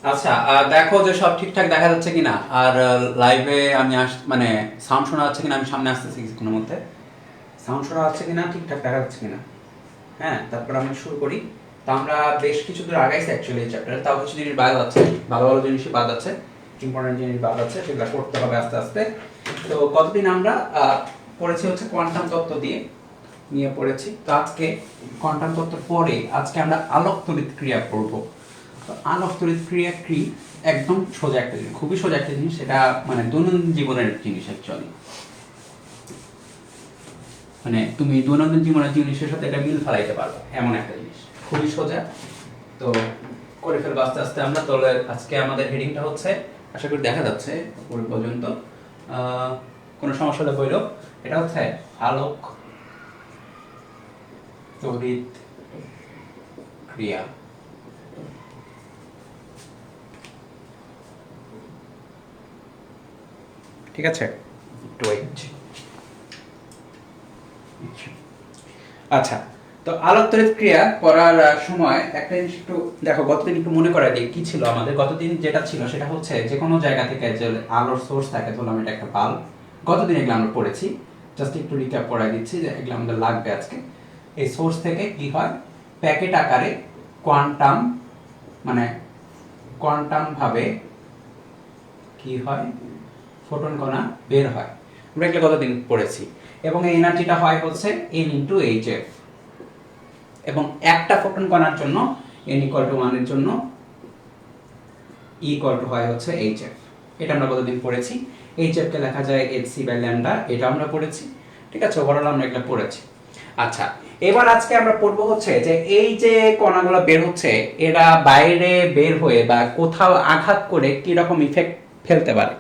আচ্ছা, দেখো যে সব ঠিকঠাক দেখা যাচ্ছে কিনা, আর লাইভে আমি মানে সাউন্ড শোনা যাচ্ছে কিনা। আমি সামনে আসতেছি কিছুক্ষণের মধ্যে। সাউন্ড শোনা যাচ্ছে কিনা, ঠিকঠাক দেখা যাচ্ছে কিনা। হ্যাঁ, তারপর আমরা শুরু করি। তো আমরা বেশ কিছু দূর আগাইছি অ্যাকচুয়ালি এই চ্যাপ্টারে, তাও কিছু জিনিস বাদ আছে, ভালো ভালো জিনিসই বাদ আছে, ইম্পর্টেন্ট জিনিস বাদ আছে, সেগুলো করতে হবে আস্তে আস্তে। তো কতদিন আমরা পড়েছি হচ্ছে কোয়ান্টাম তত্ত্ব দিয়ে নিয়ে পড়েছি। তো আজকে কোয়ান্টাম তত্ত্বের পরে আজকে আমরা আলোক তড়িৎ ক্রিয়া পড়ব। তো আলোক তড়িৎ ক্রিয়া কি, একদম সোজা একটা জিনিস, খুবই সোজা একটা জিনিস, সেটা মানে দৈনন্দিন জীবনের জিনিস অ্যাকচুয়ালি। মানে তুমি দৈনন্দিন জীবনের জিনিসের সাথে এটা মিল ফেলাইতে পারবে এমন একটা জিনিস, খুবই সোজা। তো করে ফেলবো আস্তে আস্তে আমরা। তাহলে আজকে আমাদের হেডিংটা হচ্ছে, আশা করি দেখা যাচ্ছে উপর পর্যন্ত, কোনো সমস্যা হলে বললো। এটা হচ্ছে আলোক তড়িৎ ক্রিয়া। ঠিক আছে, একটু ওয়েট। আচ্ছা, তো আলোক তড়িৎ ক্রিয়া করার সময় একটা জিনিস একটু দেখো, গতদিন একটু মনে করাই দিই কি ছিল আমাদের। গতদিন যেটা ছিল সেটা হচ্ছে যে কোনো জায়গা থেকে যে আলোর সোর্স থাকে, ধরলাম এটা একটা বাল্ব। গতদিন এগুলো আমরা পড়েছি, জাস্ট একটু রিক্যাপ করাই দিচ্ছি যে এগুলো আমাদের লাগবে আজকে। এই সোর্স থেকে কি হয়, প্যাকেট আকারে কোয়ান্টাম, মানে কোয়ান্টাম ভাবে কি হয়, ফোটন কণা বের হয়। আমরা এগুলো গতদিন পড়েছি। এবং এই এনার্জিটা হয় হচ্ছে n × hf। এবং একটা ফোটন কণার জন্য n=1 এর জন্য E হয় হচ্ছে hf। এটা আমরা কতদিন পড়েছি। hf কে লেখা যায় hc/λ, এটা আমরা পড়েছি। ঠিক আছে, ওভারঅল আমরা এটা পড়েছি। আচ্ছা, এবার আজকে আমরা পড়বো হচ্ছে যে এই যে কণাগুলো বের হচ্ছে, এরা বাইরে বের হয়ে বা কোথাও আঘাত করে কি রকম ইফেক্ট ফেলতে পারে।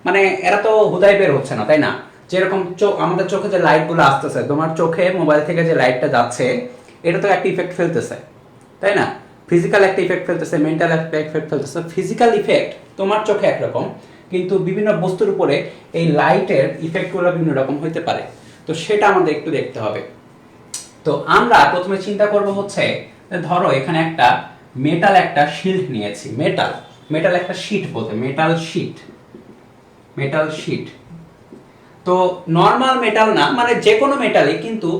মানে এরা তো হুদাই বের হচ্ছে না, তাই না? যেরকম আমাদের চোখে যে লাইটগুলো আসতেছে, তোমার চোখে মোবাইল থেকে যে লাইটটা যাচ্ছে, এটা তো একটা ইফেক্ট ফেলতেছে, তাই না? ফিজিক্যাল একটা ইফেক্ট ফেলতেছে, মেন্টাল একটা ইফেক্ট ফেলতেছে। ফিজিক্যাল ইফেক্ট তোমার চোখে একরকম, কিন্তু বিভিন্ন বস্তুর উপরে এই লাইটের ইফেক্টগুলো বিভিন্ন রকম হইতে পারে। তো সেটা আমাদের একটু দেখতে হবে। তো আমরা প্রথমে চিন্তা করব হচ্ছে, ধরো এখানে একটা মেটাল একটা শিল্ড নিয়েছি। মেটাল মেটাল একটা শীট, বলতে মেটাল শীট, মেটাল শীট। তো নর্মাল মেটাল না, মানে যে কোনো মেটালই, কিন্তু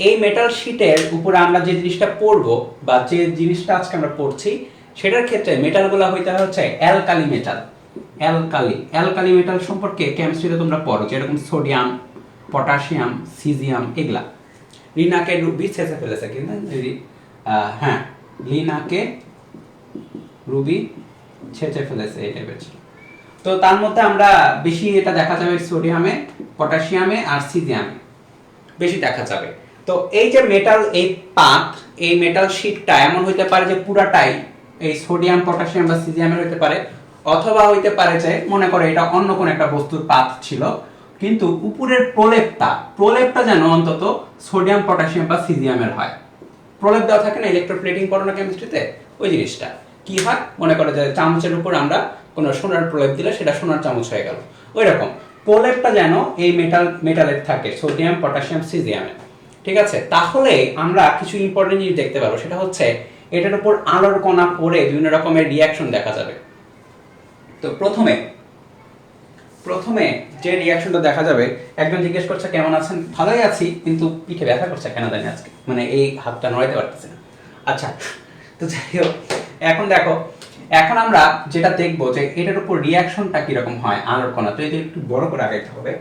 এই মেটাল শীটের উপরে আমরা যে জিনিসটা পড়বো বা যে জিনিসটা আজকে আমরা পড়ছি, সেটার ক্ষেত্রে মেটালগুলো হইতে হচ্ছে অ্যালকালি মেটাল। অ্যালকালি মেটাল সম্পর্কে কেমিস্ট্রিতে তোমরা পড়ো, যেরকম সোডিয়াম, পটাশিয়াম, সিজিয়াম, এগুলা। লিনাকে রুবি ছেঁচে ফেলেছে কিন্তু, হ্যাঁ, লিনাকে রুবি ছেঁচে ফেলেছে, এই টাইপের ছিল। তো তার মধ্যে আমরা বেশি এটা দেখা যাবে সোডিয়ামে, পটাশিয়ামে আর সিজিয়ামে বেশি দেখা যাবে। তো এই যে মেটাল, এই পাত, এই মেটাল শীটটা এমন হইতে পারে যে পুরাটাই এই সোডিয়াম, পটাশিয়াম বা সিজিয়ামের হইতে পারে, অথবা হইতে পারে যে মনে করে এটা অন্য কোন একটা বস্তুর পাত ছিল, কিন্তু উপরের প্রলেপটা প্রলেপটা যেন অন্তত সোডিয়াম, পটাশিয়াম বা সিজিয়ামের হয়। প্রলেপ দেওয়া থাকে না, ইলেকট্রোপ্লেটিং পড়ো না কেমিস্ট্রিতে, ওই জিনিসটা কি হয়, মনে করে যে চামচের উপর আমরা কোনো সোনার প্রলেপ দিলে সেটা সোনার চামচ হয়ে গেল, ওই রকম প্রলেপটা যেন এই মেটালের থাকে, সোডিয়াম, পটাশিয়াম, সিজিয়ামের। ঠিক আছে, তাহলে আমরা কিছু ইম্পর্টেন্ট জিনিস দেখতে পাবো, সেটা হচ্ছে এটার উপর আলোর কণা পড়ে বিভিন্ন রকমের রিয়াকশন দেখা যাবে। তো প্রথমে প্রথমে যে রিয়াকশনটা দেখা যাবে, একজন জিজ্ঞেস করছে কেমন আছেন, ভালোই আছি, কিন্তু পিঠে ব্যথা করছে কেন জানি আজকে, মানে এই হাতটা নড়াইতে পারতেছে না। আচ্ছা, তো যাই হোক, এখন দেখো, এখন আমরা যেটা দেখবো যে এটার উপর রিয়াকশনটা কিরকম হয় আলোর কণা। তো এটা একটু বড় করে আগাইতে হবে,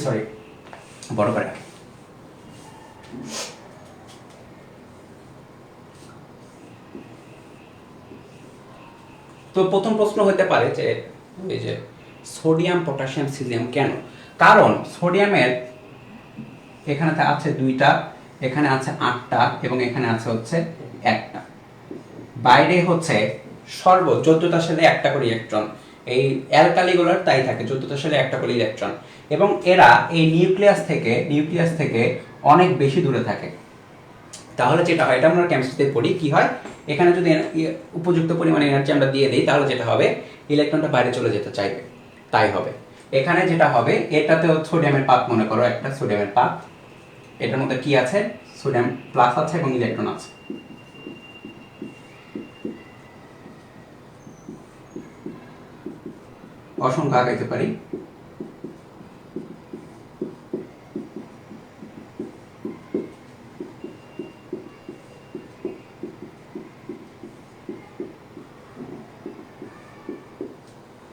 সরি, বড় করে আগে। তো প্রথম প্রশ্ন হতে পারে যে এই যে সোডিয়াম, পটাশিয়াম, সিজিয়াম কেন? কারণ সোডিয়ামের এখানে আছে 2টা, এখানে আছে 8টা, এবং এখানে আছে হচ্ছে 1টা। বাইরে হচ্ছে 14টা সালে 1টা করে ইলেকট্রন। এই অ্যালকালিগুলোর তাই থাকে, 14টা সালে 1টা করে ইলেকট্রন। এবং এরা এই নিউক্লিয়াস থেকে অনেক বেশি দূরে থাকে। তাহলে যেটা হয়, এটা আমরা কেমিস্ট্রিতে পড়ি, কি হয়, এখানে যদি উপযুক্ত পরিমাণে এনার্জি আমরা দিয়ে দিই, তাহলে যেটা হবে, ইলেকট্রনটা বাইরে চলে যেতে চাইবে, তাই হবে। এখানে যেটা হবে, এটাতে সোডিয়ামের পাত, মনে করো একটা সোডিয়ামের পাত, এটার মধ্যে কি আছে, সোডিয়াম প্লাস আছে এবং ইলেকট্রন আছে। অসংখ্য আগাইতে পারি।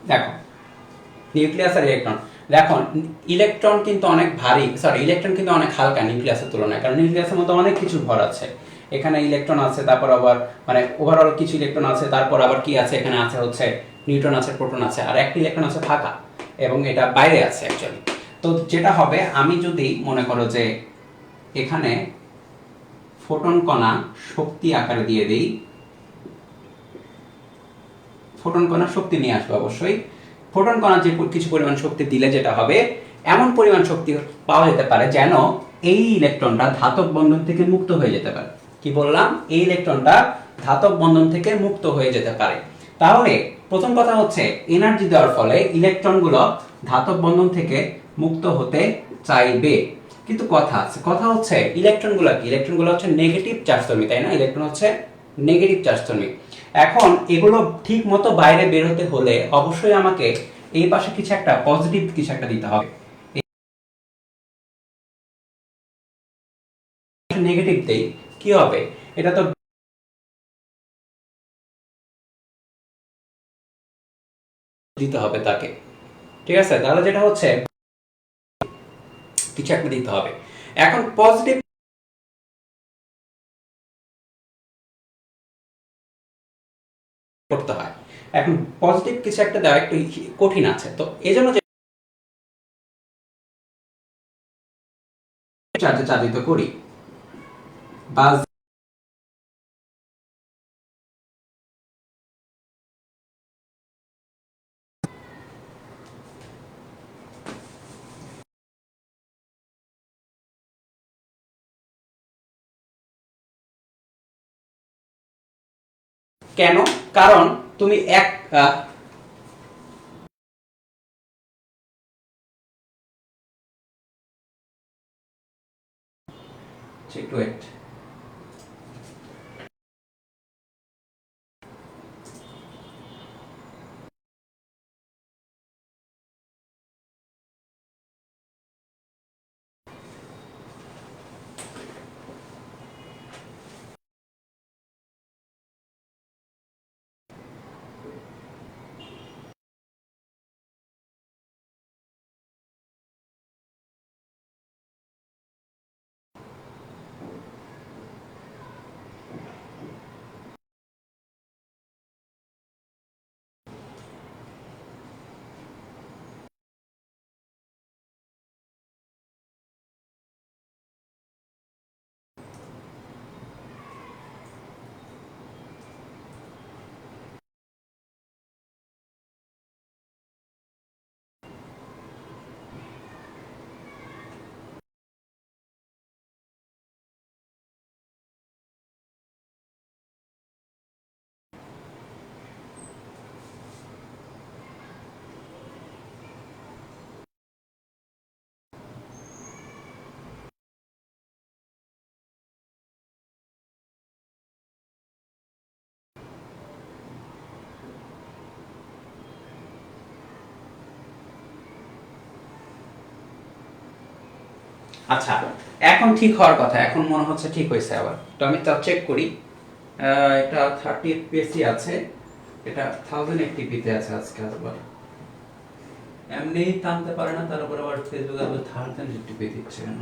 দেখো নিউক্লিয়াস আর ইলেকট্রন, দেখো ইলেকট্রন কিন্তু অনেক ভারী, ইলেকট্রন কিন্তু অনেক হালকা নিউক্লিয়াসের তুলনায়, কারণ নিউক্লিয়াসের মধ্যে অনেক কিছু ভর আছে। এখানে ইলেকট্রন আছে, তারপর আবার মানে ওভারঅল কিছু ইলেকট্রন আছে, তারপর আবার কি আছে, এখানে আছে হচ্ছে নিউট্রন আছে, প্রোটন আছে, আর একটা ইলেকট্রন আছে ফাঁকা, এবং এটা বাইরে আছে অ্যাকচুয়ালি। তো যেটা হবে, আমি যদি মনে করো যে এখানে ফোটন কণা শক্তি আকারে দিয়ে দিই, ফোটন কণা শক্তি নিয়ে আসবে অবশ্যই। ফোটন কণা যে কিছু পরিমাণ শক্তি দিলে যেটা হবে, এমন পরিমাণ শক্তি পাওয়া যেতে পারে যেন এই ইলেকট্রনটা ধাতব বন্ধন থেকে মুক্ত হয়ে যেতে পারে। কি বললাম? এই ইলেকট্রনটা ধাতব বন্ধন থেকে মুক্ত হয়ে যেতে পারে। তাহলে প্রথম কথা হচ্ছে, এনার্জি দেওয়ার ফলে ইলেকট্রনগুলো ধাতব বন্ধন থেকে মুক্ত হতে চাইবে। কিন্তু কথা হচ্ছে ইলেকট্রনগুলো কি? ইলেকট্রনগুলো হচ্ছে নেগেটিভ চার্জধর্মী, তাই না? ইলেকট্রন হচ্ছে নেগেটিভ চার্জধর্মী। এখন এগুলো ঠিক মতো বাইরে বের হতে হলে অবশ্যই আমাকে এই পাশে কিছু একটা পজিটিভ কিছু একটা দিতে হবে। নেগেটিভ দেই, কি হবে? এটা তো দিতে হবে তাকে, ঠিক আছে? তাহলে যেটা হচ্ছে কিছু একটা দিতে হবে। এখন পজিটিভ করতে হয়, এখন পজিটিভ কিছু একটা দেওয়া একটু কঠিন আছে। তো এই জন্য চার্জে চালিত করি বা কেন? কারণ তুমি একটু ওয়েট। আচ্ছা, এখন ঠিক হওয়ার কথা, এখন মনে হচ্ছে ঠিক হয়েছে। আবার তো আমি তা চেক করি। এটা 30 এফপিএসই আছে, এটা 1080p তে আছে। আজকে আবার এমনি টানতে পারে না, তার উপর আবার ফেসবুকে আবার 1080p দিচ্ছে কেন?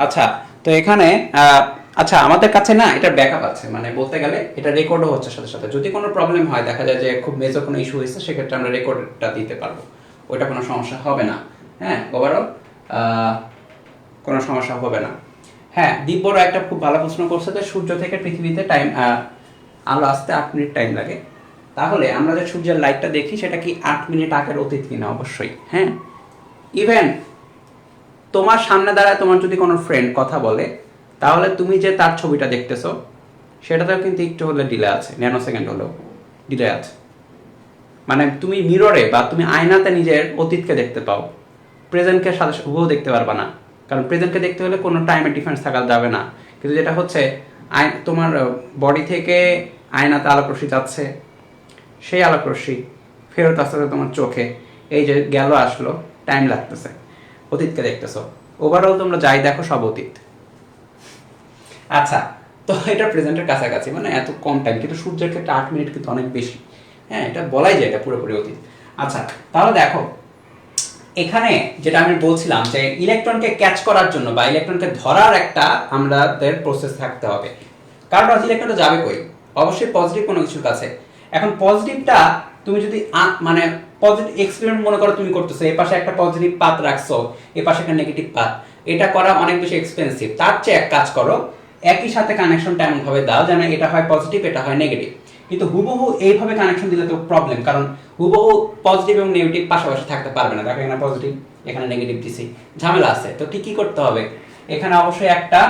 আচ্ছা, তো এখানে আচ্ছা আমাদের কাছে না এটা ব্যাকআপ আছে, মানে বলতে গেলে এটা রেকর্ডও হচ্ছে সাথে সাথে। যদি কোনো প্রবলেম হয়, দেখা যায় যে খুব মেজর কোনো ইস্যু হয়েছে, সেক্ষেত্রে আমরা রেকর্ডটা দিতে পারবো, ওইটা কোনো সমস্যা হবে না। হ্যাঁ, ওভারঅল কোনো সমস্যা হবে না। হ্যাঁ, দীপবড় একটা খুব ভালো প্রশ্ন করছে যে সূর্য থেকে পৃথিবীতে টাইম আলো আসতে 8 মিনিট টাইম লাগে। তাহলে আমরা যে সূর্যের লাইটটা দেখি সেটা কি 8 মিনিট আগের অতীত কিনা? অবশ্যই হ্যাঁ। ইভেন তোমার সামনে দাঁড়ায় তোমার যদি কোনো ফ্রেন্ড কথা বলে, তাহলে তুমি যে তার ছবিটা দেখতেছো সেটাতেও কিন্তু একটু হলে ডিলে আছে, ন্যানো সেকেন্ড হলেও ডিলে আছে। মানে তুমি মিররে বা তুমি আয়নাতে নিজের অতীতকে দেখতে পাও, প্রেজেন্টকে সাথে হুবহু দেখতে পারবা না, কারণ প্রেজেন্টকে দেখতে হলে কোনো টাইমের ডিফারেন্স থাকা যাবে না। কিন্তু যেটা হচ্ছে তোমার বডি থেকে আয়নাতে আলোক রশ্মি যাচ্ছে, সেই আলোক রশ্মি ফেরত আসতে তোমার চোখে, এই যে গেল আসলো, টাইম লাগতেছে, অতীতকে দেখতেছো, ওভারঅল তোমরা যাই দেখো সব অতীত। আচ্ছা, তো এটা প্রেজেন্টের কাছাকাছি, মানে এত কম টাইম, কিন্তু সূর্যের ক্ষেত্রে 8 মিনিট কিন্তু অনেক বেশি। হ্যাঁ, এটা বলাই যায় এটা পুরোপুরি অতীত। আচ্ছা, তাহলে দেখো এখানে যেটা আমি বলছিলাম যে ইলেকট্রনকে ক্যাচ করার জন্য বা ইলেকট্রনকে ধরার একটা আমাদের প্রসেস থাকতে হবে। কারণ ইলেকট্রনটা যাবে কই? অবশ্যই পজিটিভ কোনো কিছুর কাছে। এখন পজিটিভটা তুমি যদি মানে পজিটিভ এক্সপেরিমেন্ট মনে করো তুমি করতেছো, এই পাশে একটা পজিটিভ পাত রাখছো, এই পাশে একটা নেগেটিভ পাত, এটা করা অনেক বেশি এক্সপেন্সিভ। তার চেয়ে এক কাজ করো, একই সাথে কানেকশনটা এমন ভাবে দাও যেন এটা হয় পজিটিভ, এটা হয় নেগেটিভ। কিন্তু হুবহু এইভাবে কানেকশন দিলে তো প্রবলেম, কারণ হুবহু পজিটিভ এবং নেগেটিভ পাশাপাশি থাকতে পারবে না। দেখো এখানে পজিটিভ, এখানে নেগেটিভ দিছি, ঝামেলা আছে। তো কি করতে হবে? এখানে অবশ্যই একটা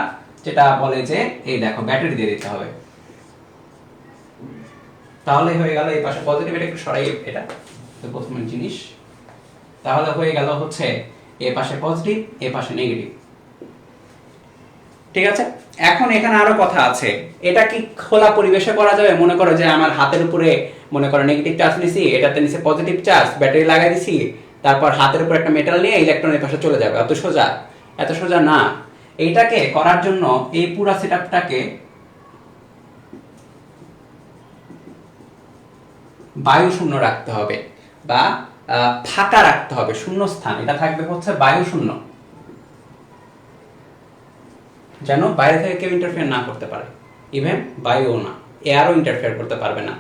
যেটা বলে যে এই দেখো ব্যাটারি দিয়ে দিতে হবে, তাহলে হয়ে গেল এই পাশে পজিটিভ, এটা একটু সরাই, এটা তো প্রথম জিনিস। তাহলে হয়ে গেল হচ্ছে এই পাশে পজিটিভ, এই পাশে নেগেটিভ। ঠিক আছে, এখন এখানে আরো কথা আছে। এটা কি খোলা পরিবেশে করা যাবে? মনে করো যে আমার হাতের উপরে মনে করো নেগেটিভ চার্জ নিছি, এটাতে নিচে পজিটিভ চার্জ, ব্যাটারি লাগাই দিছি, তারপর হাতের উপর একটা মেটাল নিয়ে ইলেকট্রনের পাশে চলে যাবে। এত সোজা? এত সোজা না। এইটাকে করার জন্য এই পুরো সেটআপটাকে বায়ু শূন্য রাখতে হবে বা ফাঁকা রাখতে হবে, শূন্য স্থান। এটা থাকবে হচ্ছে বায়ু শূন্য, যেন বাইরে থেকে কেউ ইন্টারফেয়ার না করতে পারে। ইভেন বায়ুও না, এয়ারও ইন্টারফেয়ার করতে পারবে না।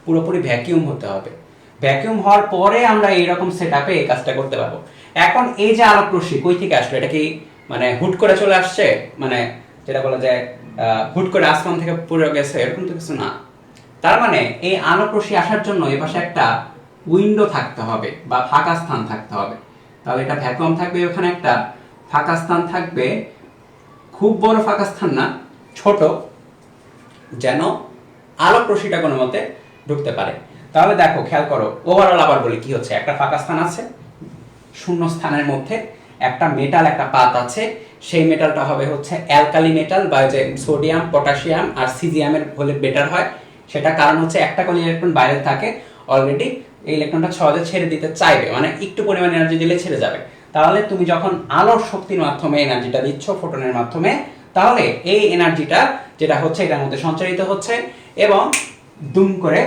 পুরোপুরি ভ্যাকিউম হতে হবে। ভ্যাকিউম হওয়ার পরে আমরা এইরকম সেটআপে এই কাজটা করতে পারবো। এখন এই যে আলোক রশ্মি কই থেকে আসলো? এটা কি মানে হুট করে চলে আসছে, মানে যেটা বলা যায় হুট করে আসমান থেকে পড়ে গেছে, এরকম তো কিছু না। তার মানে এই আলোক রশ্মি আসার জন্য এই পাশে একটা উইন্ডো থাকতে হবে বা ফাঁকা স্থান থাকতে হবে। তাহলে এটা ভ্যাকুয়াম থাকবে, ওখানে একটা ফাঁকা স্থান থাকবে, খুব বড় ফাঁকা স্থান না, ছোট, যেন আলোক রশ্মিটা কোনো মতে ঢুকতে পারে। তাহলে দেখো খেয়াল করো, ওভারঅল আবার বলি কি হচ্ছে। একটা ফাঁকা স্থান আছে, শূন্য স্থানের মধ্যে একটা মেটাল, একটা পাত আছে। সেই মেটালটা হবে হচ্ছে অ্যালকালি মেটাল, বা যে সোডিয়াম, পটাশিয়াম আর সিজিয়ামের হলে বেটার হয়। সেটা কারণ হচ্ছে একটা কোন ইলেকট্রন বাইরে থাকে অলরেডি, এই ইলেকট্রনটা সহজে ছেড়ে দিতে চাইবে, মানে একটু পরিমাণ এনার্জি দিলে ছেড়ে যাবে। তাহলে তুমি যখন আলোর শক্তির মাধ্যমে এনার্জিটা দিচ্ছ ফোটনের মাধ্যমে, তাহলে এই এনার্জিটা যেটা হচ্ছে এটার মধ্যে সঞ্চারিত হচ্ছে এবং দুম করে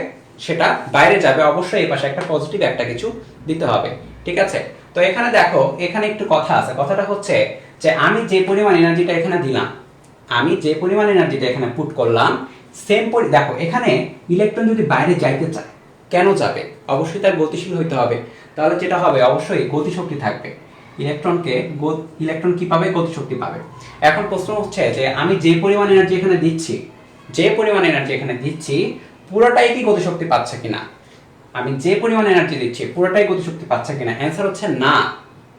সেটা বাইরে যাবে। অবশ্যই এই পাশে একটা পজিটিভ একটা কিছু দিতে হবে। ঠিক আছে, তো এখানে দেখো এখানে একটু কথা আছে। কথাটা হচ্ছে যে আমি যে পরিমাণ এনার্জিটা এখানে দিলাম, আমি যে পরিমাণ এনার্জিটা এখানে পুট করলাম, সেম দেখো এখানে ইলেকট্রন যদি বাইরে যাইতে চায়, কেন যাবে? অবশ্যই তার গতিশীল হইতে হবে। তাহলে যেটা হবে অবশ্যই গতিশক্তি থাকবে। ইলেকট্রন কি পাবে? গতিশক্তি পাবে। এখন প্রশ্ন হচ্ছে যে আমি যে পরিমাণ এনার্জি এখানে দিচ্ছি, পুরোটাই কি গতিশক্তি পাচ্ছে কিনা? আমি যে পরিমাণ এনার্জি দিচ্ছি পুরোটাই গতিশক্তি পাচ্ছে কিনা? অ্যান্সার হচ্ছে না।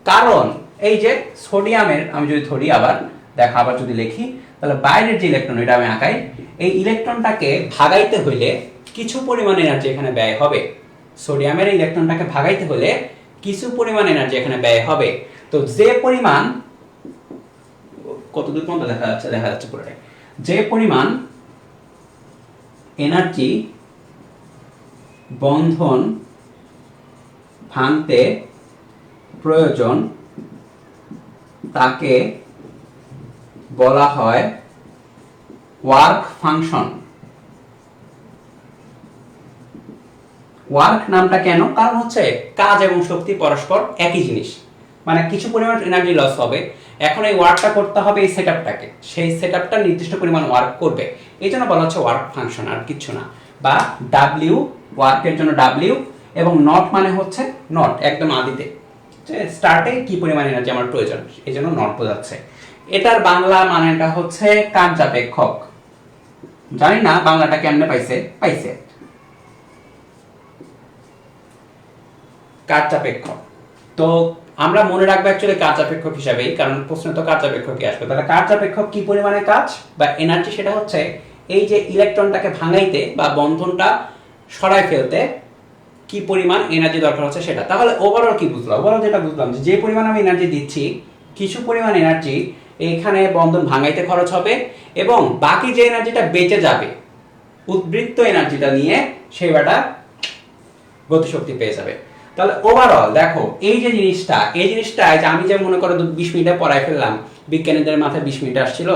কারণ এই যে সোডিয়ামের, আমি যদি ধরি আবার দেখো, আবার যদি লিখি, তাহলে বাইরের যে ইলেকট্রন, এটা আমি আঁকাই, এই ইলেকট্রনটাকে ভাগাইতে হইলে কিছু পরিমাণ এনার্জি এখানে ব্যয় হবে। সোডিয়ামের ইলেকট্রনটাকে ভাগাইতে হলে কিছু পরিমাণ এনার্জি এখানে ব্যয় হবে। তো যে পরিমাণ, কতদূর পর্যন্ত দেখা যাচ্ছে পুরোটাই, যে পরিমাণ এনার্জি বন্ধন ভাঙতে প্রয়োজন তাকে বলা হয় ওয়ার্ক ফাংশন। ওয়ার্ক নামটা কেন? কারণ হচ্ছে কাজ এবং শক্তি পরস্পর একই জিনিস, মানে কিছু পরিমাণ এনার্জি লস হবে। এখন এই ওয়ার্কটা করতে হবে এই সেটআপটাকে, সেই সেটআপটা নির্দিষ্ট পরিমাণ ওয়ার্ক করবে, এই জন্য বলা হচ্ছে ওয়ার্ক ফাংশন, আর কিছু না। বা ডাব্লিউ, ওয়ার্কের জন্য ডাব্লিউ, এবং নট মানে হচ্ছে নট একদম আদিতে, স্টার্টে কি পরিমাণ এনার্জি আমার প্রয়োজন, এই জন্য নট বোঝাচ্ছে। এটার বাংলা মানেটা হচ্ছে কার্যাপেক্ষক। জানি না বাংলাটা কেমনে পাইছে কার্যাপেক্ষক। তো আমরা মনে রাখবো অ্যাকচুয়ালি কার্যাপেক্ষক হিসাবেই, কারণ প্রশ্ন তো কার্যাপেক্ষকই আসবে। তাহলে কার্যাপেক্ষক কি পরিমাণে কাজ বা এনার্জি, সেটা হচ্ছে এই যে ইলেকট্রনটাকে ভাঙাইতে বা বন্ধনটা সরাই ফেলতে কি পরিমাণ এনার্জি দরকার হচ্ছে সেটা। তাহলে ওভারঅল কি বুঝলাম? ওভারঅল যেটা বুঝলাম যে পরিমাণ আমি এনার্জি দিচ্ছি, কিছু পরিমাণ এনার্জি এখানে বন্ধন ভাঙাইতে খরচ হবে, এবং বাকি যে এনার্জিটা বেঁচে যাবে উদ্বৃত্ত এনার্জিটা নিয়ে সেটা গতিশক্তি পেয়ে যাবে। তাহলে ওভারঅল দেখো এই যে জিনিসটা, এই জিনিসটা যে আমি যে মনে করো 20 মিনিটে পড়ায় ফেললাম, বিজ্ঞানীদের মাথায় 20 মিনিট আসছিল,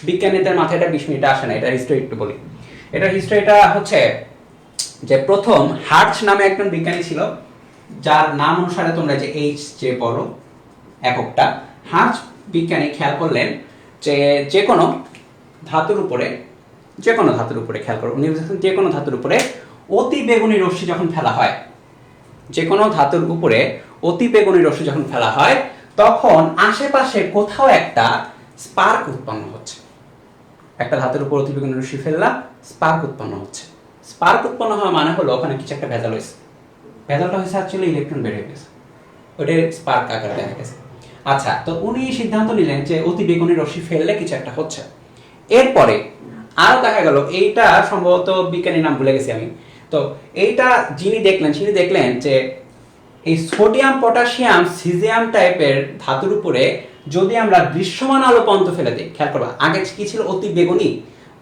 বিজ্ঞানীদের মাথায় এটা 20 মিনিটে আসে না। এটা হিস্ট্রি একটু বলি। এটা হিস্ট্রিটা হচ্ছে যে প্রথম হার্টজ নামে একজন বিজ্ঞানী ছিল, যার নাম অনুসারে তোমরা যে এইচ যে পড়ো এককটা, হার্টজ বিজ্ঞানী খেয়াল করলেন যে যে কোনো ধাতুর উপরে খেয়াল করো, যে কোনো ধাতুর উপরে অতি বেগুনি রশ্মি যখন ফেলা হয়, যে কোনো ধাতুর উপরে অতি বেগুনি রশ্মি যখন ফেলা হয়, তখন আশেপাশে কোথাও একটা স্পার্ক উৎপন্ন হচ্ছে। একটা ধাতুর উপর অতি বেগুনি রশ্মি ফেললাম, স্পার্ক উৎপন্ন হচ্ছে। স্পার্ক উৎপন্ন হওয়া মানে হলো ওখানে কিছু একটা ভেজাল হয়েছে। ভেজালটা হয়েছে অ্যাকচুয়ালি ইলেকট্রন বের হয়ে গেছে, ওটাই স্পার্ক আকারে দেখা গেছে। আচ্ছা, তো উনি সিদ্ধান্ত নিলেন যে অতি বেগুনি রশ্মি ফেললে কিছু একটা হচ্ছে। এরপরে আরো দেখা গেল, এইটা সম্ভবত বিজ্ঞানীর নাম ভুলে গেছি আমি, তো এইটা যিনি দেখলেন যে এই সোডিয়াম, পটাশিয়াম, সিজিয়াম টাইপের ধাতুর উপরে যদি আমরা দৃশ্যমান আলো পর্যন্ত ফেলে দিই, খেয়াল করবা আগে কি ছিল অতি বেগুনি,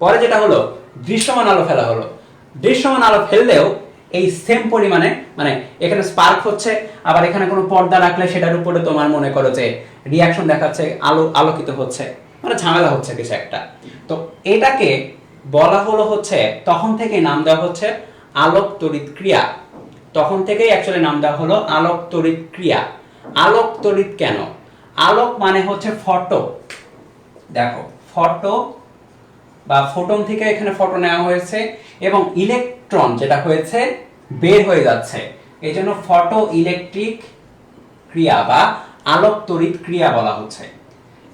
পরে যেটা হলো দৃশ্যমান আলো ফেলা হলো। দৃশ্যমান আলো ফেললেও এই সেম পরিমাণে মানে এখানে স্পার্ক হচ্ছে, আবার এখানে কোনো পর্দা রাখলে সেটার উপরে তোমার মনে করো যে রিয়াকশন দেখাচ্ছে, আলোকিত হচ্ছে, মানে ঝামেলা হচ্ছে কিছু একটা। তো এটাকে বলা হলো হচ্ছে, তখন থেকে নাম দেওয়া হচ্ছে আলোক তড়িৎ ক্রিয়া। তখন থেকেই অ্যাকচুয়ালি নাম দেওয়া হলো আলোক তড়িৎ ক্রিয়া। আলোক তড়িৎ কেন? আলোক মানে হচ্ছে ফটো, দেখো ফটো বা ফোটন থেকে এখানে ফটো নেওয়া হয়েছে এবং ইলেকট্রন যেটা হয়েছে বের হয়ে যাচ্ছে, এই জন্য ফটো ইলেকট্রিক ক্রিয়া বা আলোক তড়িৎ ক্রিয়া বলা হচ্ছে।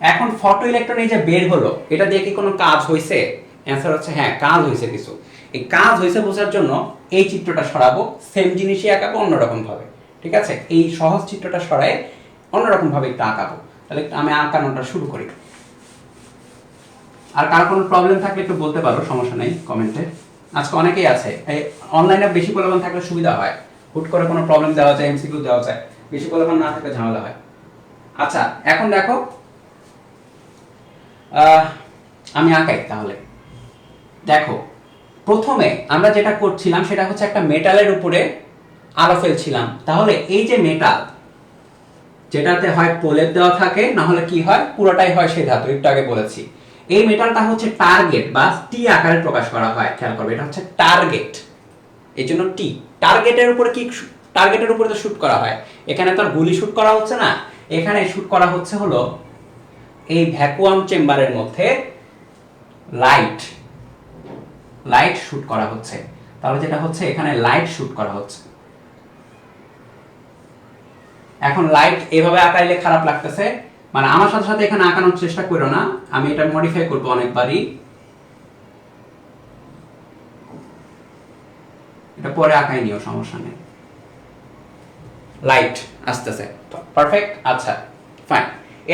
এখন ফটো ইলেকট্রন এই যে বের হলো, এটা দিয়ে কি কোনো কাজ হয়েছে? অ্যান্সার হচ্ছে হ্যাঁ, কাজ হয়েছে কিছু। এই কাজ হয়েছে বোঝার জন্য এই চিত্রটা সরাবো, সেম জিনিসই আঁকাবো অন্যরকম ভাবে, ঠিক আছে? এই সহজ চিত্রটা সরায় অন্যরকম ভাবে একটু আঁকাবো। তাহলে আমি আঁকানোটা শুরু করি। আর কার কোনো প্রবলেম থাকলে একটু বলতে পারো, সমস্যা নেই কমেন্টে। আজকে অনেকেই আছে, এই অনলাইনে বেশি পরিমাণ থাকলে সুবিধা হয়, হুট করে কোনো প্রবলেম দেওয়া যায়, এমসিকিউ দেওয়া যায়, বেশি পরিমাণ না থাকলে ঝামেলা হয়। আচ্ছা, এখন দেখো আমি আঁকাই তাহলে। দেখো প্রথমে আমরা যেটা করছিলাম সেটা হচ্ছে একটা মেটালের উপরে আলো ফেলছিলাম। তাহলে এই যে মেটাল, যেটাতে হয় প্রলেপ দেওয়া থাকে, না হলে কি হয় পুরোটাই হয় সেই ধাতু, একটু আগে বলেছি। এই মেটালটা হচ্ছে টার্গেট বা টি আকারে প্রকাশ করা হয়, খেয়াল করবে এটা হচ্ছে টার্গেট, এই জন্য টি। টার্গেটের উপরে কি, টার্গেটের উপরে তো শুট করা হয়, এখানে তো আর গুলি শুট করা হচ্ছে না, এখানে শুট করা হচ্ছে হলো এই ভ্যাকুয়াম চেম্বারের মধ্যে লাইট শুট করা হচ্ছে। তাহলে যেটা হচ্ছে এখানে লাইট শুট করা হচ্ছে। এখন লাইট এভাবে আঁকাইলে খারাপ লাগতেছে, মানে আমার সাথে সাথে এখানে আঁকানোর চেষ্টা করো না, আমি এটা মডিফাই করবো অনেকবারই, এটা পরে আঁকাই নিও, সমস্যা নেই। লাইট আসতেছে, পারফেক্ট। আচ্ছা ফাইন।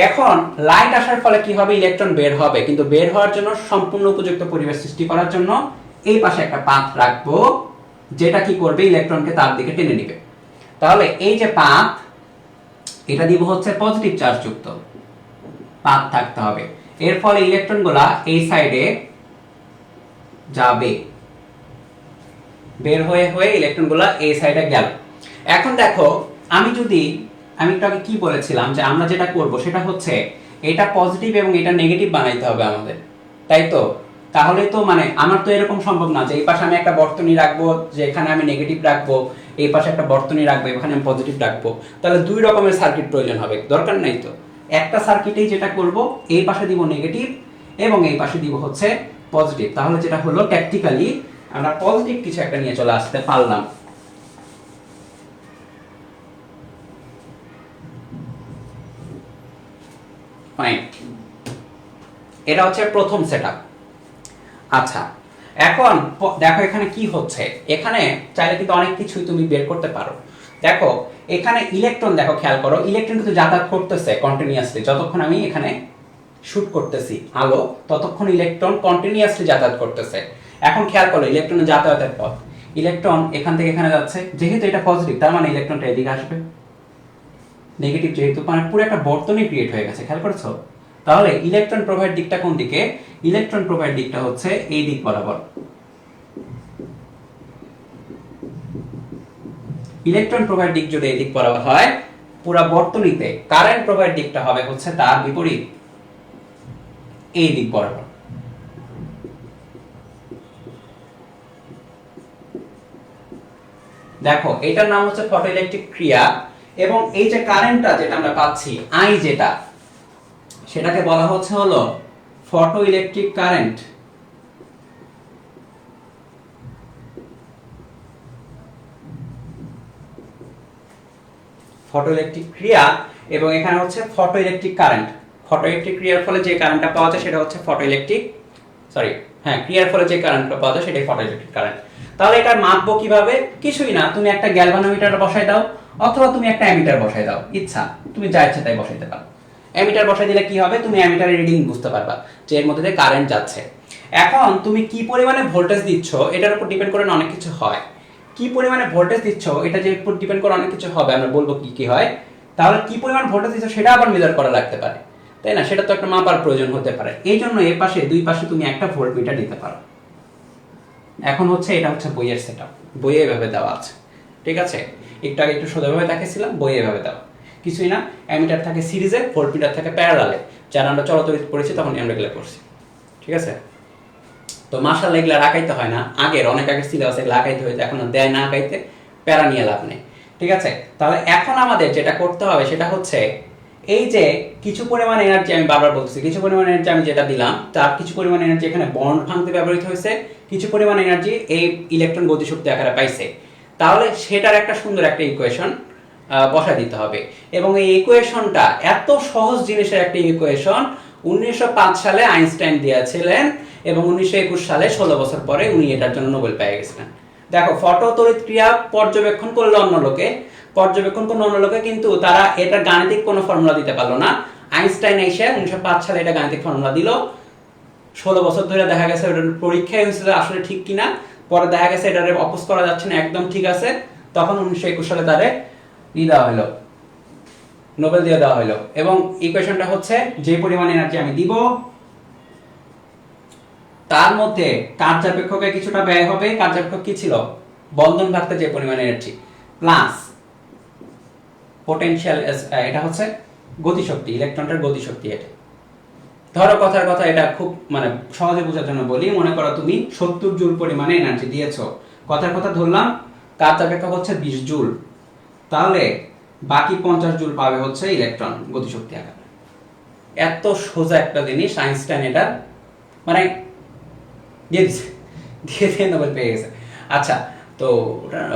এখন লাইট আসার ফলে কি হবে, ইলেকট্রন বের হবে, কিন্তু বের হওয়ার জন্য সম্পূর্ণ উপযুক্ত পরিবেশ সৃষ্টি করার জন্য এই পাশে একটা পাথ রাখবো, যেটা কি করবে ইলেকট্রনকে তার দিকে টেনে নিবে। তাহলে এই যে পাথ, এটা দিব হচ্ছে পজিটিভ চার্জ যুক্ত পাথ থাকতে হবে। এর ফলে ইলেকট্রনগুলা এই সাইডে যাবে, বের হয়ে হয়ে ইলেকট্রনগুলা এই সাইডে গেল। এখন দেখো আমি একটু আগে কি বলেছিলাম যে আমরা যেটা করব সেটা হচ্ছে এটা পজিটিভ এবং এটা নেগেটিভ বানাইতে হবে আমাদের, তাই তো? তাহলে তো মানে আমার তো এরকম সম্ভব না যে এই পাশে আমি একটা বর্তনী রাখবো, যে এখানে আমি নেগেটিভ রাখবো, এই পাশে একটা বর্তনী রাখবো, এখানে আমি পজিটিভ রাখবো। তাহলে দুই রকমের সার্কিট প্রয়োজন হবে, দরকার নাই তো। একটা সার্কিটেই যেটা করব, এই পাশে দিব নেগেটিভ এবং এই পাশে দিব হচ্ছে পজিটিভ। তাহলে যেটা হলো প্র্যাকটিক্যালি আমরা পজিটিভ কিছু একটা নিয়ে চলে আসতে পারলাম। ফাইন, এটা হচ্ছে প্রথম সেটআপ। আচ্ছা, এখন দেখো এখানে কি হচ্ছে, এখানে চাইলে কিন্তু অনেক কিছুই তুমি বের করতে পারো। দেখো এখানে ইলেকট্রন, দেখো খেয়াল করো, ইলেকট্রন কিন্তু যাতায়াত করতেছে কন্টিনিউয়াসলি, যতক্ষণ আমি এখানে শুট করতেছি আলো ততক্ষণ ইলেকট্রন কন্টিনিউয়াসলি যাতায়াত করতেছে। এখন খেয়াল করো ইলেকট্রনের যাতায়াতের পথ, ইলেকট্রন এখান থেকে এখানে যাচ্ছে, যেহেতু এটা পজিটিভ তার মানে ইলেকট্রনটা এদিকে আসবে, নেগেটিভ যেহেতু মানে পুরো একটা বর্তনী ক্রিয়েট হয়ে গেছে, খেয়াল করেছো? তাহলে ইলেকট্রন প্রবাহের দিকটা কোন দিকে? ইলেকট্রন প্রবাহের দিকটা হচ্ছে এই দিক বরাবর। ইলেকট্রন প্রবাহের দিক যদি এদিক বরাবর হয়, পুরো বর্তনীতে কারেন্ট প্রবাহের দিকটা হবে হচ্ছে তার বিপরীত, এই দিক বরাবর। দেখো এটার নাম হচ্ছে ফটোইলেকট্রিক ক্রিয়া, এবং এই যে কারেন্টটা যেটা আমরা পাচ্ছি আই যেটা, সেটাকে বলা হচ্ছে হলো ফটোইলেকট্রিক কারেন্ট। ফটোইলেকট্রিক ক্রিয়া, এবং এখানে হচ্ছে ফটোইলেকট্রিক কারেন্ট। ফটোইলেকট্রিক ক্রিয়ার ফলে যে কারেন্টটা পাওয়া যায় সেটা হচ্ছে ফটোইলেকট্রিক, ক্রিয়ার ফলে যে কারেন্টটা পাওয়া যায় সেটাই ফটোইলেকট্রিক কারেন্ট। তাহলে এটা মাপবো কিভাবে? কিছুই না, তুমি একটা গ্যালভানোমিটার বসাই দাও, অথবা তুমি একটা অ্যামিটার বসাই দাও, ইচ্ছা তুমি যা ইচ্ছা তাই বসাইতে পারো। অ্যামিটার বসাই দিলে কি হবে, তুমি অ্যামিটারের রিডিং বুঝতে পারবা যে এর মধ্যে দিয়ে কারেন্ট যাচ্ছে। এখন তুমি কি পরিমাণে ভোল্টেজ দিচ্ছ এটার উপর ডিপেন্ড করে অনেক কিছু হয়। কি পরিমাণে ভোল্টেজ দিচ্ছ এটা যে উপর ডিপেন্ড করে অনেক কিছু হবে, আমরা বলবো কি কি হয়। তাহলে কি পরিমাণ ভোল্টেজ দিচ্ছ সেটা আবার মেজার করা লাগতে পারে, তাই না? সেটা তো একটা মাপার প্রয়োজন হতে পারে। এই জন্য এর পাশে দুই পাশে তুমি একটা ভোল্টমিটার দিতে পারো। এখন হচ্ছে এটা হচ্ছে বইয়ের সেটআপ, বইয়ে এভাবে দেওয়া আছে, ঠিক আছে? একটু আগে একটু সোজাভাবে দেখাচ্ছিলাম, বইয়ে এভাবে দেওয়া। কিছুই না, অ্যামিটার থাকে সিরিজে, ভোল্টমিটার থাকে প্যারালালে। যারা আমরা চলতরিত পড়েছি তখন আমরা এগুলো করছি, ঠিক আছে? তো মাশাআল্লাহ এগুলা রাখাইতে হয় না, আগের অনেক আগের সিলেবাস এগুলো রাখাইতে হইতো, এখন দেয় না রাখাইতে, প্যারা নিয়ে লাভ নেই, ঠিক আছে? তাহলে এখন আমাদের যেটা করতে হবে সেটা হচ্ছে এই যে কিছু পরিমাণ এনার্জি, আমি বারবার বলতেছি কিছু পরিমাণ এনার্জি আমি যেটা দিলাম তার কিছু পরিমাণ এনার্জি এখানে বন্ড ভাঙতে ব্যবহৃত হয়েছে, কিছু পরিমাণ এনার্জি এই ইলেকট্রন গতিশক্তি আকারে পাইছে। তাহলে সেটার একটা সুন্দর একটা ইকুয়েশন বসায় দিতে হবে, এবং এই ইকুয়েশনটা এত সহজ জিনিসের একটা ইকুয়েশন 1905 সালে আইনস্টাইন দিয়েছিলেন, এবং 1921 সালে 16 বছর পরে উনি এটার জন্য নোবেল পেয়ে গেছিলেন। দেখো ফটো তড়িৎ ক্রিয়া পর্যবেক্ষণ করলো অন্য লোকে, কিন্তু তারা এটা গাণিতিক কোনো ফর্মুলা দিতে পারলো না। আইনস্টাইন এসে 1905 সালে এটা গাণিতিক ফর্মুলা দিল। 16 বছর ধরে দেখা গেছে ওটার পরীক্ষায় হয়েছিল আসলে ঠিক কিনা, পরে দেখা গেছে এটারে অপোজ করা যাচ্ছে না, একদম ঠিক আছে। তখন 1921 সালে তারে দেওয়া হলো, নোবেল দিয়ে দেওয়া হলো। এবং ইকুয়েশনটা হচ্ছে যে পরিমাণ এনার্জি আমি দিব তার মধ্যে কার্যাপেক্ষকে কিছুটা ব্যয় হবে। কার্যাপেক্ষক কি ছিল? বন্ধন ভাগতে যে পরিমাণ এনার্জি প্লাস পোটেনশিয়াল, এটা হচ্ছে গতিশক্তি, ইলেকট্রনটার গতিশক্তি। এটা ধরো কথার কথা, এটা খুব মানে সহজে বোঝার জন্য বলি, মনে করো তুমি 70 জুল পরিমাণে এনার্জি দিয়েছো, কথার কথা ধরলাম, কার্যাপেক্ষক হচ্ছে 20 জুল, তাহলে বাকি 50 জুল পাবে হচ্ছে ইলেকট্রন গতিশক্তি আকারে। এত সোজা একটা জিনিস আইনস্টাইন এটা মানে দিয়ে নোবেল পেয়ে গেছে। আচ্ছা, তো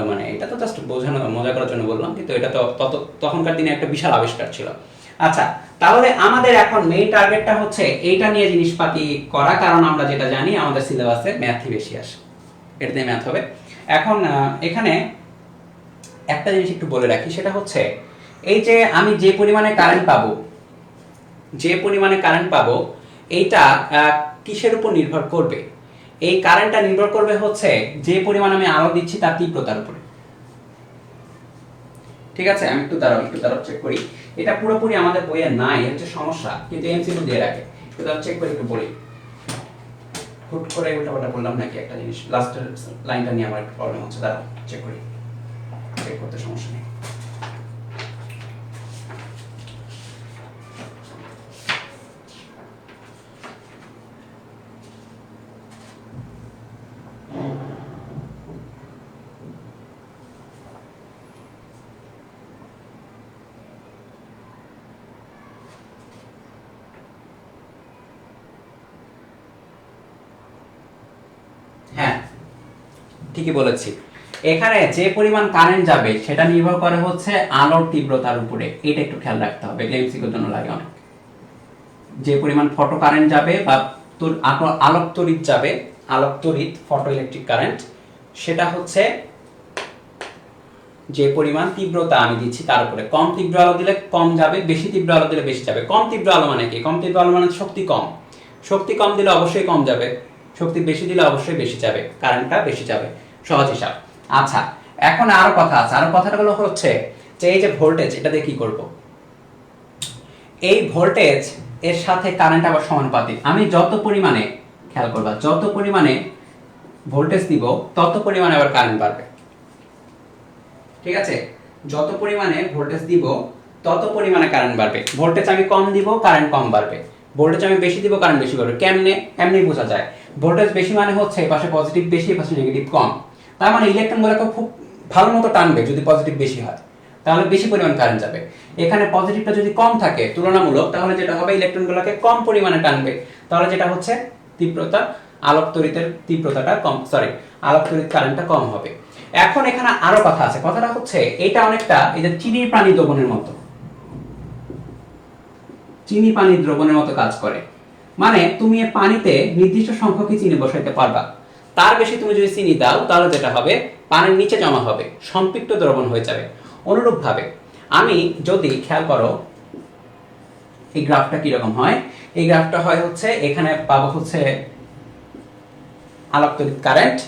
মানে এটা তো জাস্ট বোঝানো মজা করার জন্য বললাম, কিন্তু এটা তো তখনকার দিনে একটা বিশাল আবিষ্কার ছিল। আচ্ছা, তাহলে আমাদের এখন মেইন টার্গেটটা হচ্ছে এইটা নিয়ে জিনিসপাতি করা, কারণ আমরা যেটা জানি আমাদের সিলেবাসে ম্যাথই বেশি আসে, এটাতে ম্যাথ হবে। এখন এখানে একটা জিনিস একটু বলে রাখি, সেটা হচ্ছে এই যে আমি যে পরিমাণে কারেন্ট পাবো এইটা কিসের উপর নির্ভর করবে? এই কারেন্টটা নির্ভর করবে হচ্ছে যে পরিমাণ আমি আলো দিচ্ছি তার তীব্রতার উপরে, ঠিক আছে? আমি একটু দাঁড়াও চেক করি। এটা পুরোপুরি আমাদের বইয়ে নাই, হচ্ছে সমস্যা, কিন্তু এমসিকিউ দিয়ে রাখে। একটু দাঁড়াও চেক করে একটু বলি, হুট করে উল্টাপাল্টা বললাম নাকি একটা জিনিস, লাস্টের লাইনটা নিয়ে আমার একটু প্রবলেম হচ্ছে। দাঁড়াও চেক করি, চেক করতে সমস্যা নেই। হ্যাঁ, ঠিকই বলেছি। এখানে যে পরিমাণ কারেন্ট যাবে সেটা নির্ভর করে হচ্ছে আলোর তীব্রতার উপরে। এটা একটু খেয়াল রাখতে হবে, এমসিকিউর জন্য লাগে অনেক। যে পরিমাণ ফটো কারেন্ট যাবে বা আলোক তড়িৎ যাবে, আলোক তড়িৎ ফটো ইলেকট্রিক কারেন্ট, সেটা হচ্ছে যে পরিমাণ তীব্রতা আমি দিচ্ছি তার উপরে। কম তীব্র আলো দিলে কম যাবে, বেশি তীব্র আলো দিলে বেশি যাবে। কম তীব্র আলো মানে কি? কম তীব্র আলো মানে শক্তি কম দিলে অবশ্যই কম যাবে, শক্তি বেশি দিলে অবশ্যই বেশি যাবে, কারেন্টটা বেশি যাবে, সহজ হিসাব। আচ্ছা, এখন আরো কথা আছে। আরো কথাটা হচ্ছে যে এই যে ভোল্টেজ, এটা দিয়ে কি করব? এই ভোল্টেজ এর সাথে কারেন্ট আবার সমানুপাতিক। আমি যত পরিমাণে, খেয়াল করবা, যত পরিমাণে ভোল্টেজ দিব তত পরিমাণে আবার কারেন্ট বাড়বে, ঠিক আছে, যত পরিমাণে ভোল্টেজ দিব তত পরিমাণে কারেন্ট বাড়বে। ভোল্টেজ আমি কম দিব, কারেন্ট কম বাড়বে। ভোল্টেজ আমি বেশি দিব, কারেন্ট বেশি বাড়বে। কেমনে? এমনি বোঝা যায়। ভোল্টেজ বেশি মানে হচ্ছে এই পাশে পজিটিভ বেশি, এই পাশে নেগেটিভ কম। তার মানে ইলেকট্রনগুলোকে খুব ভালো মতো টানবে যদি পজিটিভ বেশি হয়, তাহলে বেশি পরিমাণ কারেন্ট যাবে। এখানে পজিটিভটা যদি কম থাকে তুলনামূলক, তাহলে যেটা হবে ইলেকট্রনগুলোকে কম পরিমাণে টানবে। তাহলে যেটা হচ্ছে তীব্রতা, আলোক তড়িতের তীব্রতাটা কম, সরি আলোক তড়িৎ কারেন্টটা কম হবে। এখন এখানে আরো কথা আছে। কথাটা হচ্ছে এটা অনেকটা এই যে চিনির পানি দ্রবণের মতো, চিনি পানি দ্রবণের মতো কাজ করে। মানে তুমি এই পানিতে নির্দিষ্ট সংখ্যকই চিনি বসাইতে পারবা, তার বেশি তুমি যদি চিনি দাও তাহলে যেটা হবে পানির নিচে জমা হবে, সম্পৃক্ত দ্রবণ হয়ে যাবে। অনুরূপ ভাবে আমি যদি খেয়াল করো এই গ্রাফটা কি রকম হয়, এই গ্রাফটা হয় হচ্ছে এখানে পাবো হচ্ছে আলোক তড়িৎ কারেন্ট,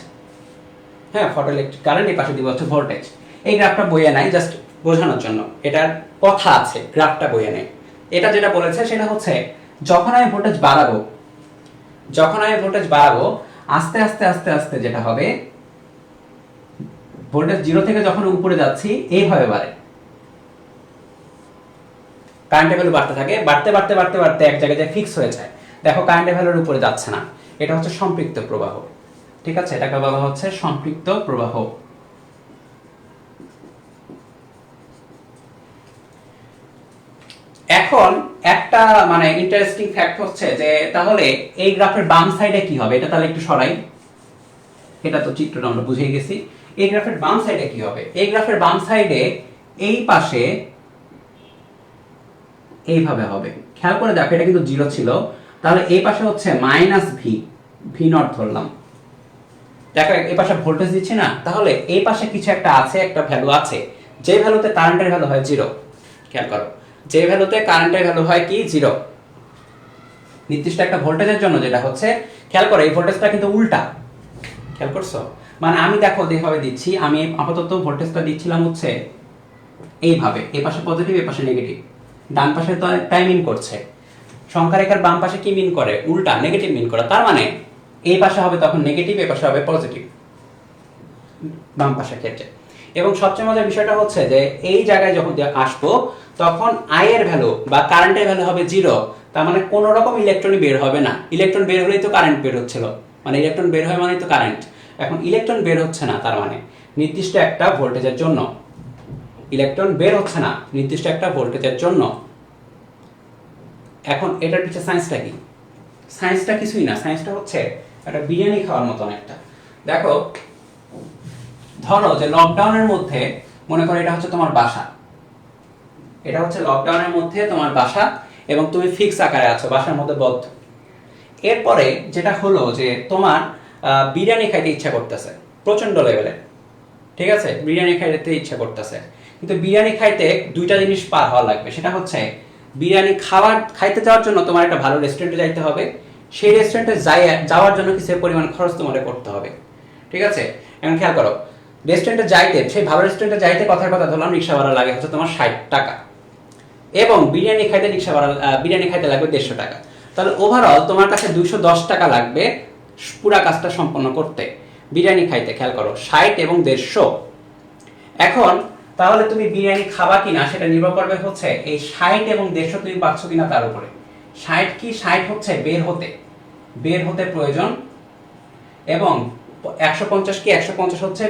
হ্যাঁ ফটোইলেকট্রিক কারেন্ট, এই পাশে দিব হচ্ছে ভোল্টেজ। এই গ্রাফটা বইয়ে নাই জাস্ট বোঝানোর জন্য, এটার কথা আছে, গ্রাফটা বইয়ে নেই। এটা যেটা বলেছে সেটা হচ্ছে যখন আমি ভোল্টেজ বাড়াবো, যখন আমি ভোল্টেজ বাড়াবো আস্তে আস্তে আস্তে আস্তে যেটা হবে ভোল্টেজ 0 থেকে যখন উপরে যাচ্ছি এইভাবে বাড়ে, কারেন্টের ভ্যালু বাড়তে থাকে, বাড়তে বাড়তে বাড়তে বাড়তে এক জায়গায় যায় ফিক্স হয়ে যায়। দেখো কারেন্টের ভ্যালুর উপরে যাচ্ছে না, এটা হচ্ছে সম্পৃক্ত প্রবাহ। ঠিক আছে, এটাকে বলা হচ্ছে সম্পৃক্ত প্রবাহ। এখন একটা মানে ইন্টারেস্টিং ফ্যাক্ট হচ্ছে যে তাহলে এই গ্রাফের বাম সাইডে কি হবে, এটা তাহলে একটু সরাই, এটা তো চিত্রটা আমরা বুঝে গেছি। এই গ্রাফের বাম সাইডে কি হবে? এই গ্রাফের বাম সাইডে এই পাশে এইভাবে হবে। খেয়াল করে দেখো এটা কিন্তু 0 ছিল, তাহলে এই পাশে হচ্ছে ভি নট ধরলাম। দেখো এই পাশে ভোল্টেজ দিচ্ছি না, তাহলে এই পাশে কিছু একটা আছে, একটা ভ্যালু আছে, যে ভ্যালুতে কারেন্টের ভ্যালু হয় 0। খেয়াল করো, যে ভ্যালুতে কারেন্টের ভ্যালু হয় কি 0, নির্দিষ্ট একটা ভোল্টেজের জন্য যেটা হচ্ছে, খেয়াল করো এই ভোল্টেজটা কিন্তু উল্টা, খেয়াল করছো? মানে আমি দেখো যেভাবে দিচ্ছি, আমি আপাতত ভোল্টেজটা দিচ্ছিলাম হচ্ছে এইভাবে, এই পাশে পজিটিভ এই পাশে নেগেটিভ, ডান পাশে তো টাই মিন করছে, সংখ্যা রেখার বাম পাশে কি মিন করে? উল্টা, নেগেটিভ মিন করে। তার মানে এই পাশে হবে তখন নেগেটিভ, এই পাশে হবে পজিটিভ বাম পাশের ক্ষেত্রে। এবং সবচেয়ে মজার বিষয়টা হচ্ছে যে এই জায়গায় যখন আসবো তখন আই এর ভ্যালু বা কারেন্টের ভ্যালু হবে 0। তার মানে কোন রকম ইলেকট্রনই বের হবে না। ইলেকট্রন বের হলেই তো কারেন্ট বের হচ্ছিল, মানে ইলেকট্রন বের হয় মানেই তো কারেন্ট। এখন ইলেকট্রন বের হচ্ছে না, তার মানে নির্দিষ্ট একটা ভোল্টেজের জন্য ইলেকট্রন বের হচ্ছে না, নির্দিষ্ট একটা ভোল্টেজের জন্য। এখন এটার পিছনে সায়েন্সটা কি? সায়েন্সটা কিছুই না, সায়েন্সটা হচ্ছে একটা বিরিয়ানি খাওয়ার মতন একটা। দেখো ধরো যে লকডাউনের মধ্যে মনে করো এটা হচ্ছে তোমার বাসা, এটা হচ্ছে লকডাউনের মধ্যে তোমার বাসা এবং তুমি ফিক্স আকারে আছো, বাসার মধ্যে বদ্ধ। এরপরে যেটা হলো যে তোমার বিরিয়ানি খাইতে ইচ্ছা করতেছে প্রচন্ড লেভেলে, ঠিক আছে, বিরিয়ানি খাইতে ইচ্ছা করতেছে, কিন্তু বিরিয়ানি খাইতে দুইটা জিনিস পার হওয়া লাগবে। সেটা হচ্ছে বিরিয়ানি খাইতে যাওয়ার জন্য তোমার একটা ভালো রেস্টুরেন্টে যাইতে হবে, সেই রেস্টুরেন্টে যাওয়ার জন্য কিছু পরিমাণ খরচ তোমার করতে হবে। ঠিক আছে, এখন খেয়াল করো রেস্টুরেন্টে যাইতে, সেই ভালো রেস্টুরেন্টে যাইতে কথার কথা ধরলাম রিক্সা ভাড়া লাগে হচ্ছে তোমার 60 টাকা, এবং বিরিয়ানি খাইতে রিক্সা ভাড়া বিরিয়ানি খাইতে লাগবে 150 টাকা। তাহলে ওভারঅল তোমার কাছে 210 টাকা লাগবে পুরা কাজটা সম্পন্ন করতে বিরিয়ানি খাইতে। খেয়াল করো 60 এবং 150। এখন তাহলে তুমি বিরিয়ানি খাবা কিনা সেটা নির্ভর করবে হচ্ছে এই 60 এবং 150 তুমি পাচ্ছ কিনা তার উপরে। 60 কি? 60 হচ্ছে বের হতে প্রয়োজন, এবং 150 কি? 150 হচ্ছে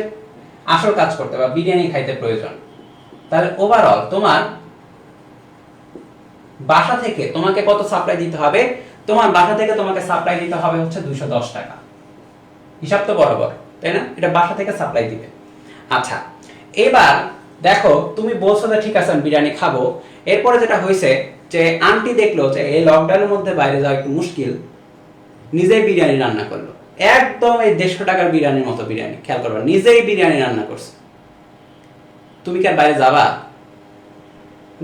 আসল কাজ করতে বা বিরিয়ানি খাইতে প্রয়োজন। তাহলে ওভারঅল তোমার বাসা থেকে তোমাকে কত সাপ্লাই দিতে হবে? তোমার বাসা থেকে তোমাকে সাপ্লাই দিতে হবে হচ্ছে 210 টাকা। হিসাব তো বরাবর, তাই না? এটা বাসা থেকে সাপ্লাই দিবে। আচ্ছা, এবার দেখো তুমি বলছো যে ঠিক আছে আমি বিরিয়ানি খাবো, এরপরে যেটা হয়েছে যে আন্টি দেখলো যে এই লকডাউনের মধ্যে বাইরে যাওয়া একটু মুশকিল, নিজেই বিরিয়ানি রান্না করলো, একদম এই 150 টাকার বিরিয়ানির মতো বিরিয়ানি। খেয়াল করবা নিজেই বিরিয়ানি রান্না করছে, তুমি কি আর বাইরে যাবা?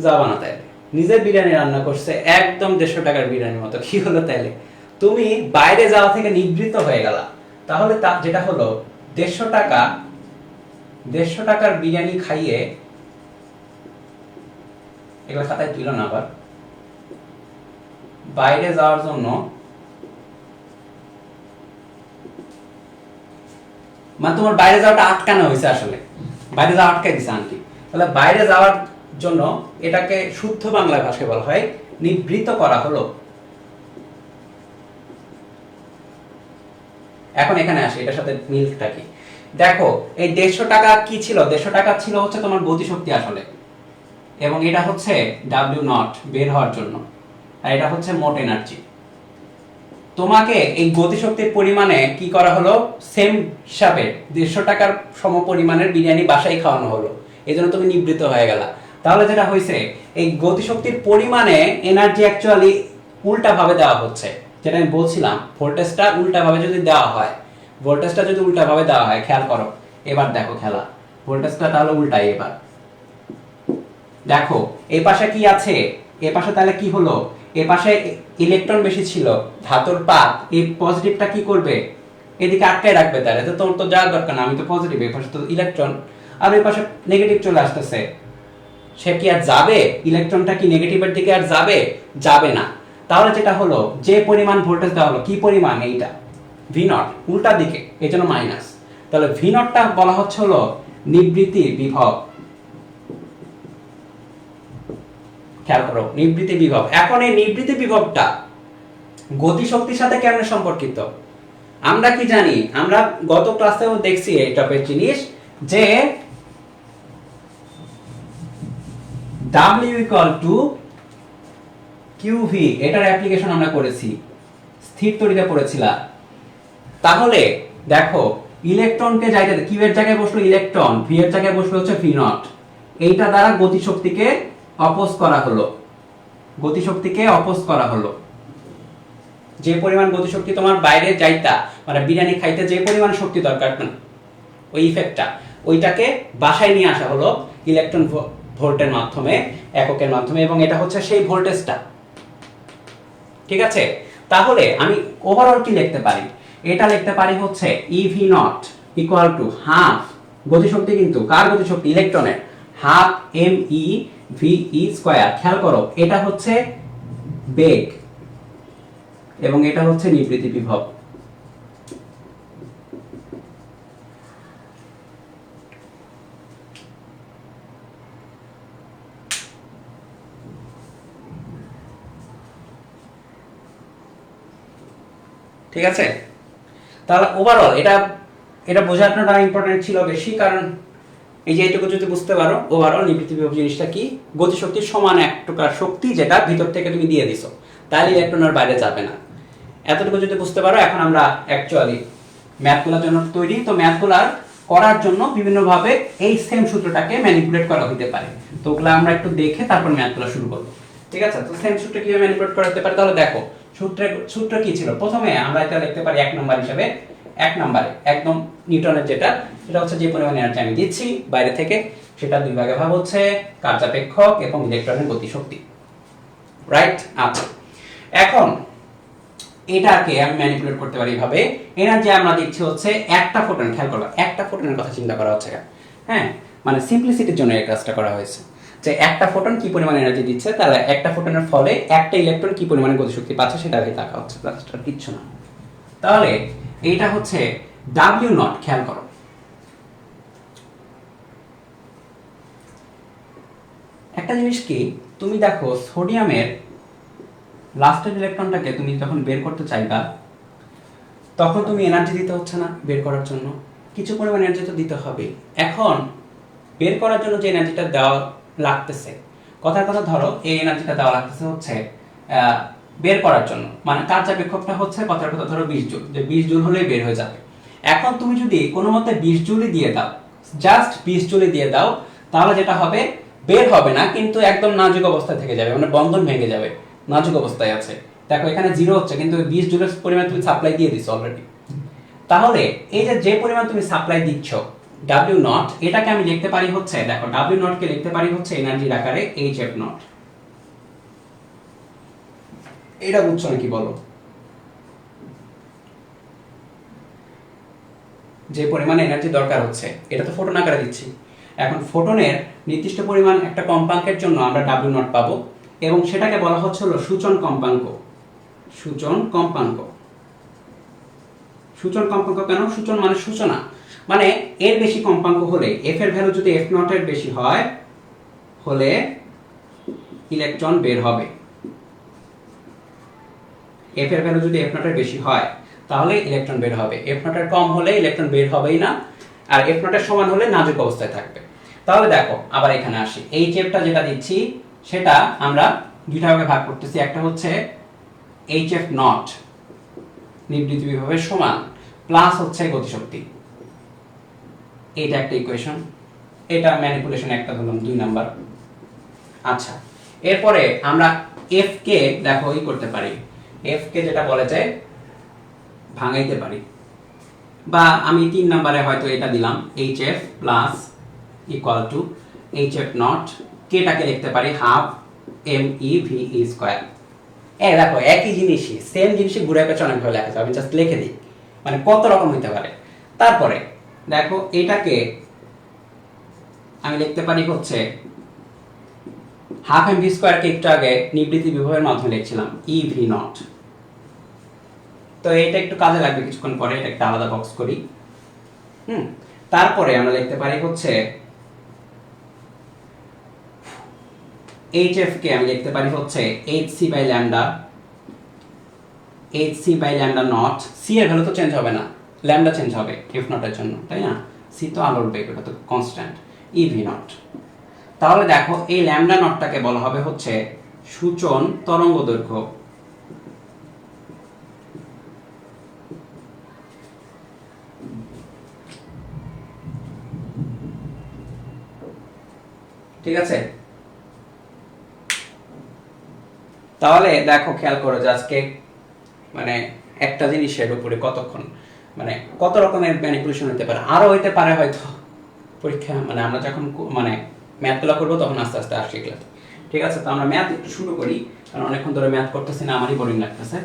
যাবা না। তাইলে নিজে বিরিয়ানি রান্না করছে একদম 150 টাকার বিরিয়ানির মতো, কি হলো তাইলে? তুমি বাইরে যাওয়া থেকে নিবৃত্ত হয়ে গেলা। তাহলে যেটা হলো 150 টাকার বিরিয়ানি খাইয়ে, এগুলো খাতায় তুলো না আবার, বাইরে যাওয়ার জন্য মানে তোমার বাইরে যাওয়াটা আটকানো হয়েছে আসলে, বাইরে যাওয়া আটকে দিছে আন্টি। তাহলে বাইরে যাওয়ার জন্য এটাকে শুদ্ধ বাংলা ভাষায় বলা হয় নিবৃত করা হলো। এখন এখানে আসি, এটার সাথে মিলটা কি দেখো। এই 150 টাকা কি ছিল? 150 টাকা ছিল হচ্ছে তোমার গতিশক্তি আসলে, এবং এটা হচ্ছে W0 বের হওয়ার জন্য, আর এটা হচ্ছে মোট এনার্জি। তোমাকে এই গতিশক্তির পরিমাণে কি করা হলো, সেম হিসাবে 150 টাকার সম পরিমাণের বিরিয়ানি বাসায় খাওয়ানো হলো, এই জন্য তুমি নিবৃত হয়ে গেলা। তাহলে যেটা হয়েছে, এই গতিশক্তির পরিমাণে এনার্জি অ্যাকচুয়ালি উল্টা ভাবে দেওয়া হচ্ছে। যেটা আমি বলছিলাম, ভোল্টেজটা উল্টা ভাবে যদি দেওয়া হয়, ভোল্টেজটা যদি উল্টা ভাবে দেওয়া হয়, খেয়াল করো এবার দেখো খেলা, ভোল্টেজটা তাহলে উল্টাই। এবার দেখো এই পাশে কি আছে, এ পাশে তাহলে কি হলো, এ পাশে ইলেকট্রন বেশি ছিল, ধাতুর পাত, এই পজিটিভটা কি করবে, এদিকে আটকায় রাখবে। তাহলে তো তোর তো যাওয়ার দরকার না, আমি তো পজিটিভ, এই পাশে তো ইলেকট্রন, আর ওই পাশে নেগেটিভ চলে আসতেছে, সে কি আর যাবে? ইলেকট্রনটা কি নেগেটিভের দিকে আর যাবে? যাবে না। তাহলে যেটা হলো, যে পরিমাণ ভোল্টেজ দেওয়া হলো, কি পরিমাণ, এইটা V0 উল্টা দিকে, এই জন্য মাইনাস। তাহলে V0টা বলা হচ্ছে হলো নিবৃত্তি বিভব। খেয়াল করো, নিবৃত্তি বিভব। এখন এই নিবৃত্তি বিভবটা গতিশক্তির সাথে কেমন সম্পর্কিত আমরা কি জানি? আমরা গত ক্লাসেও দেখছি এই টাইপের জিনিস, যে W = QV, এটার অ্যাপ্লিকেশন আমরা করেছি, স্থির তড়িতে পড়েছিলাম। তাহলে দেখো ইলেকট্রনকে যাইতে, Q এর জায়গায় বসলো ইলেকট্রন, V এর জায়গায় বসলো হচ্ছে V0, এইটা দ্বারা গতিশক্তিকে অপোজ করা হলো, গতিশক্তিকে অপোজ করা হলো। যে পরিমাণ গতিশক্তি তোমার বাইরে যাইতা, মানে বিরিয়ানি খাইতে যে পরিমাণ শক্তি দরকার, ওই ইফেক্টটা, ওইটাকে বাসায় নিয়ে আসা হলো ইলেকট্রন ভোল্টের মাধ্যমে, এককের মাধ্যমে, এবং এটা হচ্ছে সেই ভোল্টেজটা। ঠিক আছে? তাহলে আমি ওভারঅল কি লিখতে পারি? এটা লিখতে পারি হচ্ছে EV0 = হাফ গতিশক্তি, কিন্তু কার গতিশক্তি? ইলেকট্রনের, হাফ MeVe²। খেয়াল করো, এটা হচ্ছে বেগ এবং এটা হচ্ছে নিবৃত্তি বিভব। ঠিক আছে? তাহলে ওভারঅল এটা বোঝানোটা ইম্পর্টেন্ট ছিল বেশি, কারণ এই যে এইটুকু যদি বুঝতে পারো, ওভারঅল নিবৃত্তি বিভব জিনিসটা কি, গতিশক্তির সমান এক প্রকার শক্তি যেটা ভিতর থেকে তুমি দিয়ে দিছো, তাহলে ইলেকট্রনের বাইরে যাবে না। এতটুকু যদি বুঝতে পারো, এখন আমরা অ্যাকচুয়ালি ম্যাথগুলোর জন্য তৈরি। তো ম্যাথগুলার করার জন্য বিভিন্নভাবে এই সেম সূত্রটাকে ম্যানিপুলেট করা হতে পারে, তো ওগুলো আমরা একটু দেখে তারপর ম্যাথগুলো শুরু করব। ঠিক আছে? তো সেম সূত্র কিভাবে ম্যানিপুলেট করা হতে পারে, তাহলে দেখো সূত্র কি ছিল। প্রথমে আমরা এটা লিখতে পারি 1 নম্বর হিসেবে, 1 নম্বরে একদম নিউটনের যেটা, সেটা হচ্ছে যে পরিমাণ এনার্জি আমি দিচ্ছি বাইরে থেকে, সেটা দুই ভাগে ভাগ হচ্ছে, কার্যাপেক্ষক এবং ইলেকট্রনের গতিশক্তি। রাইট? আচ্ছা, এখন এটাকে আমি ম্যানিপুলেট করতে পারি এইভাবে, এনার্জি আমরা দিচ্ছি হচ্ছে একটা ফোটন। খেয়াল করো, একটা ফোটনের কথা চিন্তা করা হচ্ছে, হ্যাঁ, মানে সিম্পলিসিটির জন্য এই কাজটা করা হয়েছে, যে একটা ফোটন কি পরিমাণ এনার্জি দিচ্ছে, তাহলে একটা ফোটনের ফলে একটা ইলেকট্রন কি পরিমাণে গতিশক্তি পাচ্ছে সেটাকে দেখা হচ্ছে, আর কিচ্ছু না। তাহলে এইটা হচ্ছে W0। খেয়াল করো, একটা জিনিস কি, তুমি দেখো সোডিয়ামের লাস্টের ইলেকট্রনটাকে তুমি যখন বের করতে চাইবা, তখন তুমি এনার্জি দিতে হচ্ছে না বের করার জন্য, কিছু পরিমাণ এনার্জি তো দিতে হবে। এখন বের করার জন্য যে এনার্জিটা দেওয়া লাগতেছে, কথার কথা ধরো এই এনার্জিটা দেওয়া লাগতেছে হচ্ছে বের করার জন্য, মানে কার্যাপেক্ষকটা হচ্ছে কথার কথা ধরো 20 জুল, যে 20 জুল হলেই বের হয়ে যাবে। এখন তুমি যদি কোনো মতে 20 জুলই দিয়ে দাও, জাস্ট 20 জুলই দিয়ে দাও, তাহলে যেটা হবে, বের হবে না, কিন্তু একদম নাজুক অবস্থায় থেকে যাবে, মানে বন্ধন ভেঙে যাবে, নাজুক অবস্থায় আছে। দেখো এখানে 0 হচ্ছে, কিন্তু 20 জুলের পরিমাণ তুমি সাপ্লাই দিয়ে দিছো অলরেডি। তাহলে এই যে পরিমাণ তুমি সাপ্লাই দিচ্ছ W0, এটাকে আমি লিখতে পারি হচ্ছে, দেখো W0 কে লিখতে পারি হচ্ছে এনার্জির আকারে HF0। এটা বুঝছো নাকি বলো? যে পরিমাণ এনার্জি দরকার হচ্ছে, এটা তো ফোটন আকারে দিচ্ছি। এখন ফোটনের নির্দিষ্ট পরিমাণ একটা কম্পাঙ্কের জন্য আমরা W0 পাবো, এবং সেটাকে বলা হচ্ছে হলো সূচন কম্পাঙ্ক। সূচন কম্পাঙ্ক, সূচন কম্পাঙ্ক কেন? সূচন মানে সূচনা, মানে এর বেশি কম্পাঙ্ক হলে, এফ এর ভ্যালু যদি এফ নট এর বেশি হয় হলে ইলেকট্রন বের হবে। এফ এর ভ্যালু যদি এফ নট এর বেশি হয় তাহলে ইলেকট্রন বের হবে, এফ নট এর কম হলে ইলেকট্রন বের হবেই না, আর এফ নট এর সমান হলে নাজুক অবস্থায় থাকবে। তাহলে দেখো আবার এখানে আসি, এই চেপটা যেটা দিচ্ছি সেটা আমরা দুইটা ভাগে ভাগ করতেছি, একটা হচ্ছে এইচ এফ নট নিবৃত্তি বিভবের সমান প্লাস হচ্ছে গতিশক্তি, এটা একটা ইকুয়েশন, এটা ম্যানিপুলেশন একটা ধরলাম 2 নাম্বার। আচ্ছা, এরপরে আমরা এফ কে দেখো ই করতে পারি, এফ কে যেটা বলা যায় ভাঙাইতে পারি, বা আমি 3 নম্বরে হয়তো এটা দিলাম H F plus equal to H F nought, কেটাকে লিখতে পারি half M E V E square. দেখো একই জিনিসই, সেম জিনিসই ঘুরে পেঁচে অনেকভাবে লেখা যায়, আমি জাস্ট লিখে দিই, মানে কত রকম হতে পারে। তারপরে দেখো এটাকে আমি লিখতে পারি হচ্ছে হাফ এম ভি স্কয়ারকে একটু আগে নিবৃত্তি বিভবের মাধ্যমে লিখছিলাম ই ভি নট। তো এটা একটু কাজে লাগবে কিছুক্ষণ পরে, এটা একটা আলাদা বক্স করি। তারপরে আমরা লিখতে পারি হচ্ছে এইচ এফ কে আমি লিখতে পারি হচ্ছে H C by lambda, H C by lambda naught, C এর ভ্যালু তো চেঞ্জ হবে না, ল্যামডা চেঞ্জ হবে এফ নট এর জন্য, তাই না? সি তো আলোর বেগ, ওটা তো কনস্ট্যান্ট, ই ভি নট। তাহলে দেখো এই ল্যামডা নটটাকে বলা হবে হচ্ছে সূচন তরঙ্গ দৈর্ঘ্য। ঠিক আছে, তাহলে দেখো খেয়াল করো যে আজকে মানে একটা জিনিসের উপরে কতক্ষণ, মানে কত রকমের ম্যানিপুলেশন হতে পারে, আরো হইতে পারে হয়তো পরীক্ষা, মানে আমরা যখন মানে ম্যাথগুলো করবো তখন আস্তে আস্তে আসছে এগুলো। ঠিক আছে, তো আমরা ম্যাথ একটু শুরু করি, কারণ অনেকক্ষণ ধরে ম্যাথ করতেছি না, আমারই বোরিং লাগতেছে।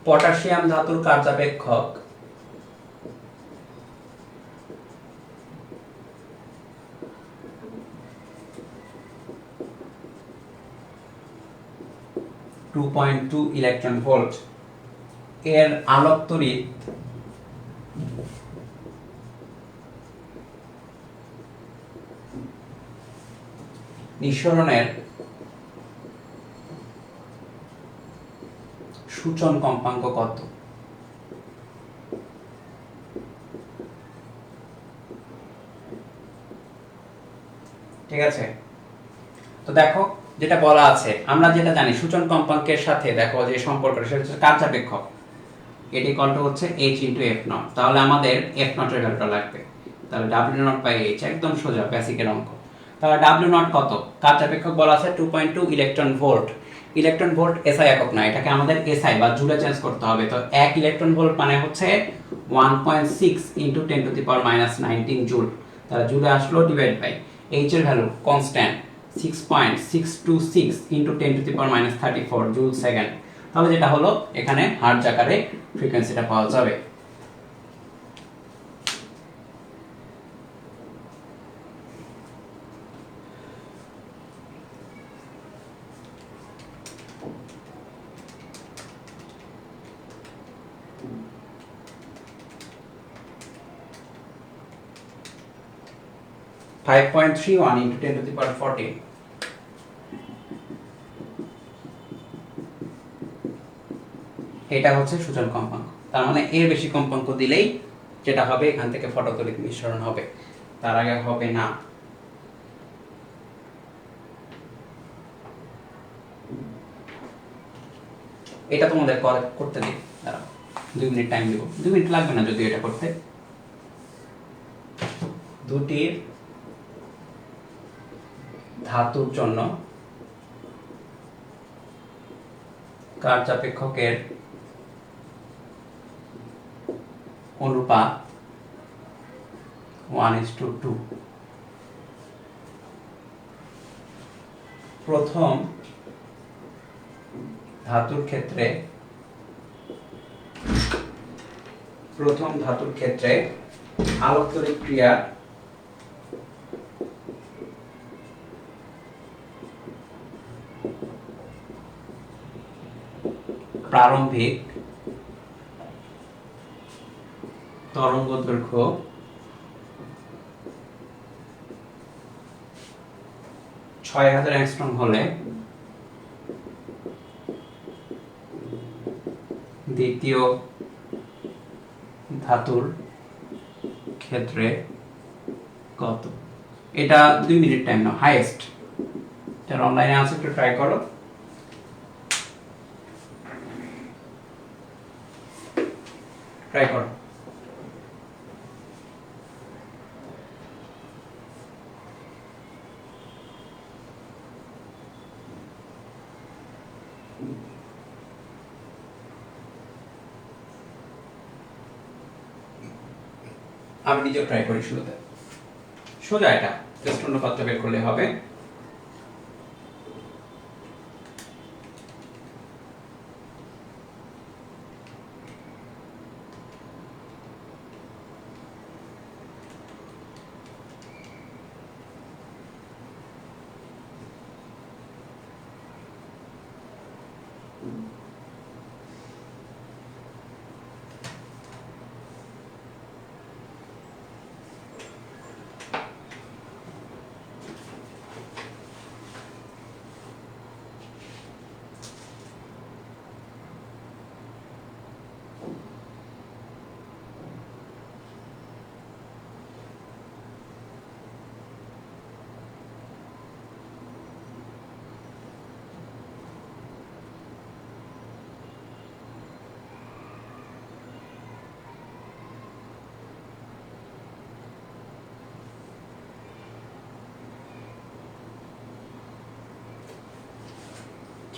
পটাশিয়াম ধাতুর কার্যাপেক্ষক (2.2 ইলেকট্রন ভোল্ট) এর আলোক তড়িৎ নিঃসরণের সূচন কম্পাঙ্ক কত? ঠিক আছে, তো দেখো যেটা বলা আছে, আমরা যেটা জানি সূচন কম্পাঙ্কের সাথে দেখো যে সম্পর্ক সেটা হচ্ছে কার্যাপেক্ষক, এটি কত হচ্ছে h ইনটু f নট, তাহলে আমাদের f নট এর ভ্যালুটা লাগবে, তাহলে w নট বাই h, একদম সোজা বেসিকের অঙ্ক। তাহলে w নট কত? কার্যাপেক্ষক বলা আছে 2.2 electron volt, electron volt SI একক না, এটাকে আমাদের এসআই বা জুলে চেঞ্জ করতে হবে। তো 1 ইলেকট্রন ভোল্ট মানে হচ্ছে 1.6 into 10 to the power -19 joule, তাহলে জুলে আসলো ডিভাইড বাই h এর value constant 6.626 into 10 to the power -34 joule second, তাহলে যেটা হলো এখানে হার্টজ আকারে ফ্রিকোয়েন্সিটা পাওয়া যাবে। Five point 3.1 into 10 to the power 14, এটা হচ্ছে সূচন কম্পাঙ্ক। তার মানে এর বেশি কম্পাঙ্ক দিলেই যেটা হবে এখান থেকে ফটোতড়িৎ নিঃসরণ হবে, তার আগে হবে না। এটা তোমাদের করতে দিই, দাঁড়াও 2 মিনিট টাইম দেব, 2 মিনিট লাগবে না যদি এটা করতে। দুটির ধাতুর জন্য কার্যাপেক্ষকের অনুপাত 1:2। প্রথম ধাতুর ক্ষেত্রে আলোকতড়িৎ ক্রিয়া প্রারম্ভিক তরঙ্গদৈর্ঘ্য 6000 অ্যাংস্ট্রম হলে দ্বিতীয় ধাতুর ক্ষেত্রে কত? এটা 2 মিনিট টাইম নাও, হাইয়েস্ট। যারা অনলাইনে আছে একটু ট্রাই করো। ট্রাই করো। আমি নিজেও ট্রাই করি শুরুতে। সোজা এটা জাস্ট অনুপাতটা বের করলে হবে।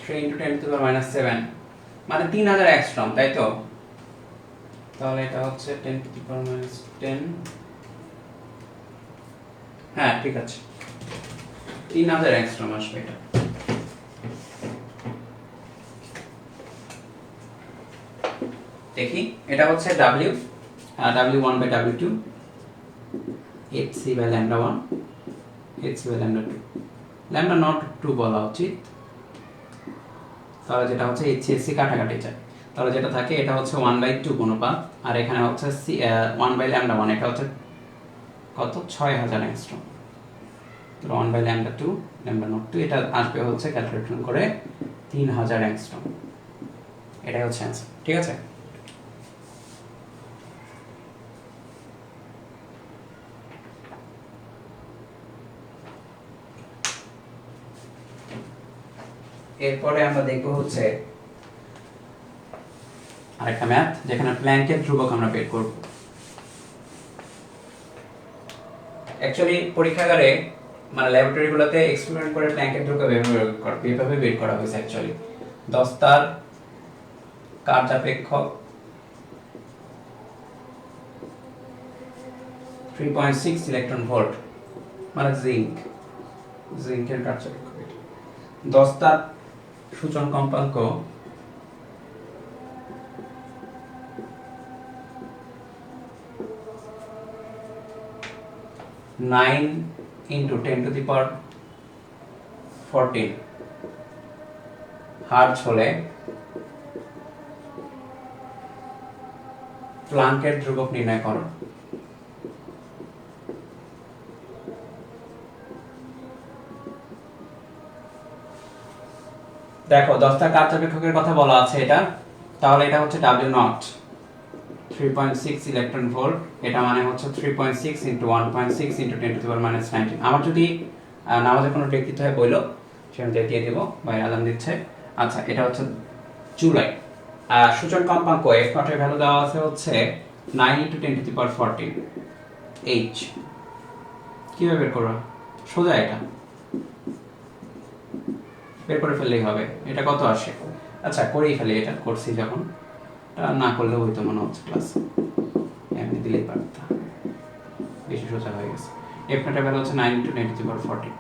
থ্রি ইন্টু 10⁻⁷ মানে 3000 অ্যাংস্ট্রম, তাই তো? তাহলে এটা হচ্ছে 10⁻⁻10। হ্যাঁ ঠিক আছে, 3000 অ্যাংস্ট্রম আসবে এটা। দেখি, এটা হচ্ছে W, W1/W2, hc by λ1, hc by λ2, λ nought 2 বলা উচিত। তাহলে যেটা হচ্ছে hc কাটাকাটি যায়, তাহলে যেটা থাকে এটা হচ্ছে 1/2 অনুপাত, আর এখানে হচ্ছে 1/λ1, এটা হচ্ছে কত? 6000 অ্যাংস্ট্রম। 1/λ2, λ02, এটা আসবে হচ্ছে ক্যালকুলেশন করে 3000 অ্যাংস্ট্রম। এটাই হচ্ছে অ্যান্সার, ঠিক আছে? এরপরে আমরা দেখব হচ্ছে আরেকটা ম্যাথ, যেখানে প্ল্যাঙ্কের ধ্রুবক আমরা বের করব। অ্যাকচুয়ালি পরীক্ষাগারে মানে ল্যাবরেটরিগুলোতে এক্সপেরিমেন্ট করে প্ল্যাঙ্কের ধ্রুবক এভাবে বের করা হয়েছে। অ্যাকচুয়ালি দস্তার কার্যাপেক্ষক 3.6 ইলেকট্রন ভোল্ট, মানে জিঙ্কের কার্যাপেক্ষক। দস্তার সূচন কম্পাঙ্ক 9 × 10⁻14 হার্জ হলে প্ল্যাঙ্কের ধ্রুবক নির্ণয় করো। দেখো, দস্তার কার্যাপেক্ষকের কথা বলা আছে এটা, তাহলে এটা হচ্ছে W0, 3.6 ইলেকট্রন ভোল্ট। এটা মানে হচ্ছে 3.6 × 1.6 × 10⁻19। আমার যদি নামাজের কোনো ব্যক্তিত্ব হয়ে বইলো সেখানে দিয়ে দেবো, বাইরে আলাম দিচ্ছে। আচ্ছা, এটা হচ্ছে জুলাই। সূচন কম্পাঙ্ক F0 এর ভ্যালু দেওয়া আছে হচ্ছে 9 × 10⁻14 H। কিভাবে বের করবো? সোজা এটা বের করে ফেললেই হবে। এটা কত আসে? আচ্ছা, করেই ফেলে, এটা করছি যখন, না করলেও হয়তো মনে হচ্ছে ক্লাস এমনি দিলেই পারতাম। বেশি সোজা হয়ে গেছে। f naught এর ভ্যালু হচ্ছে 9 × 10 to the power 40।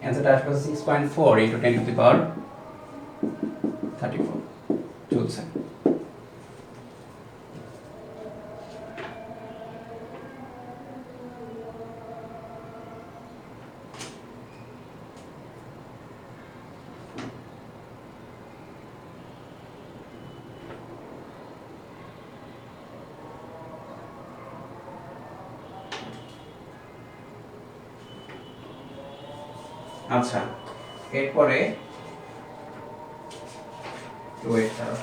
অ্যান্সারটা আসবে 6.4 × 10 to the power 34 চলছে। আচ্ছা, এরপরে ওয়েট করো।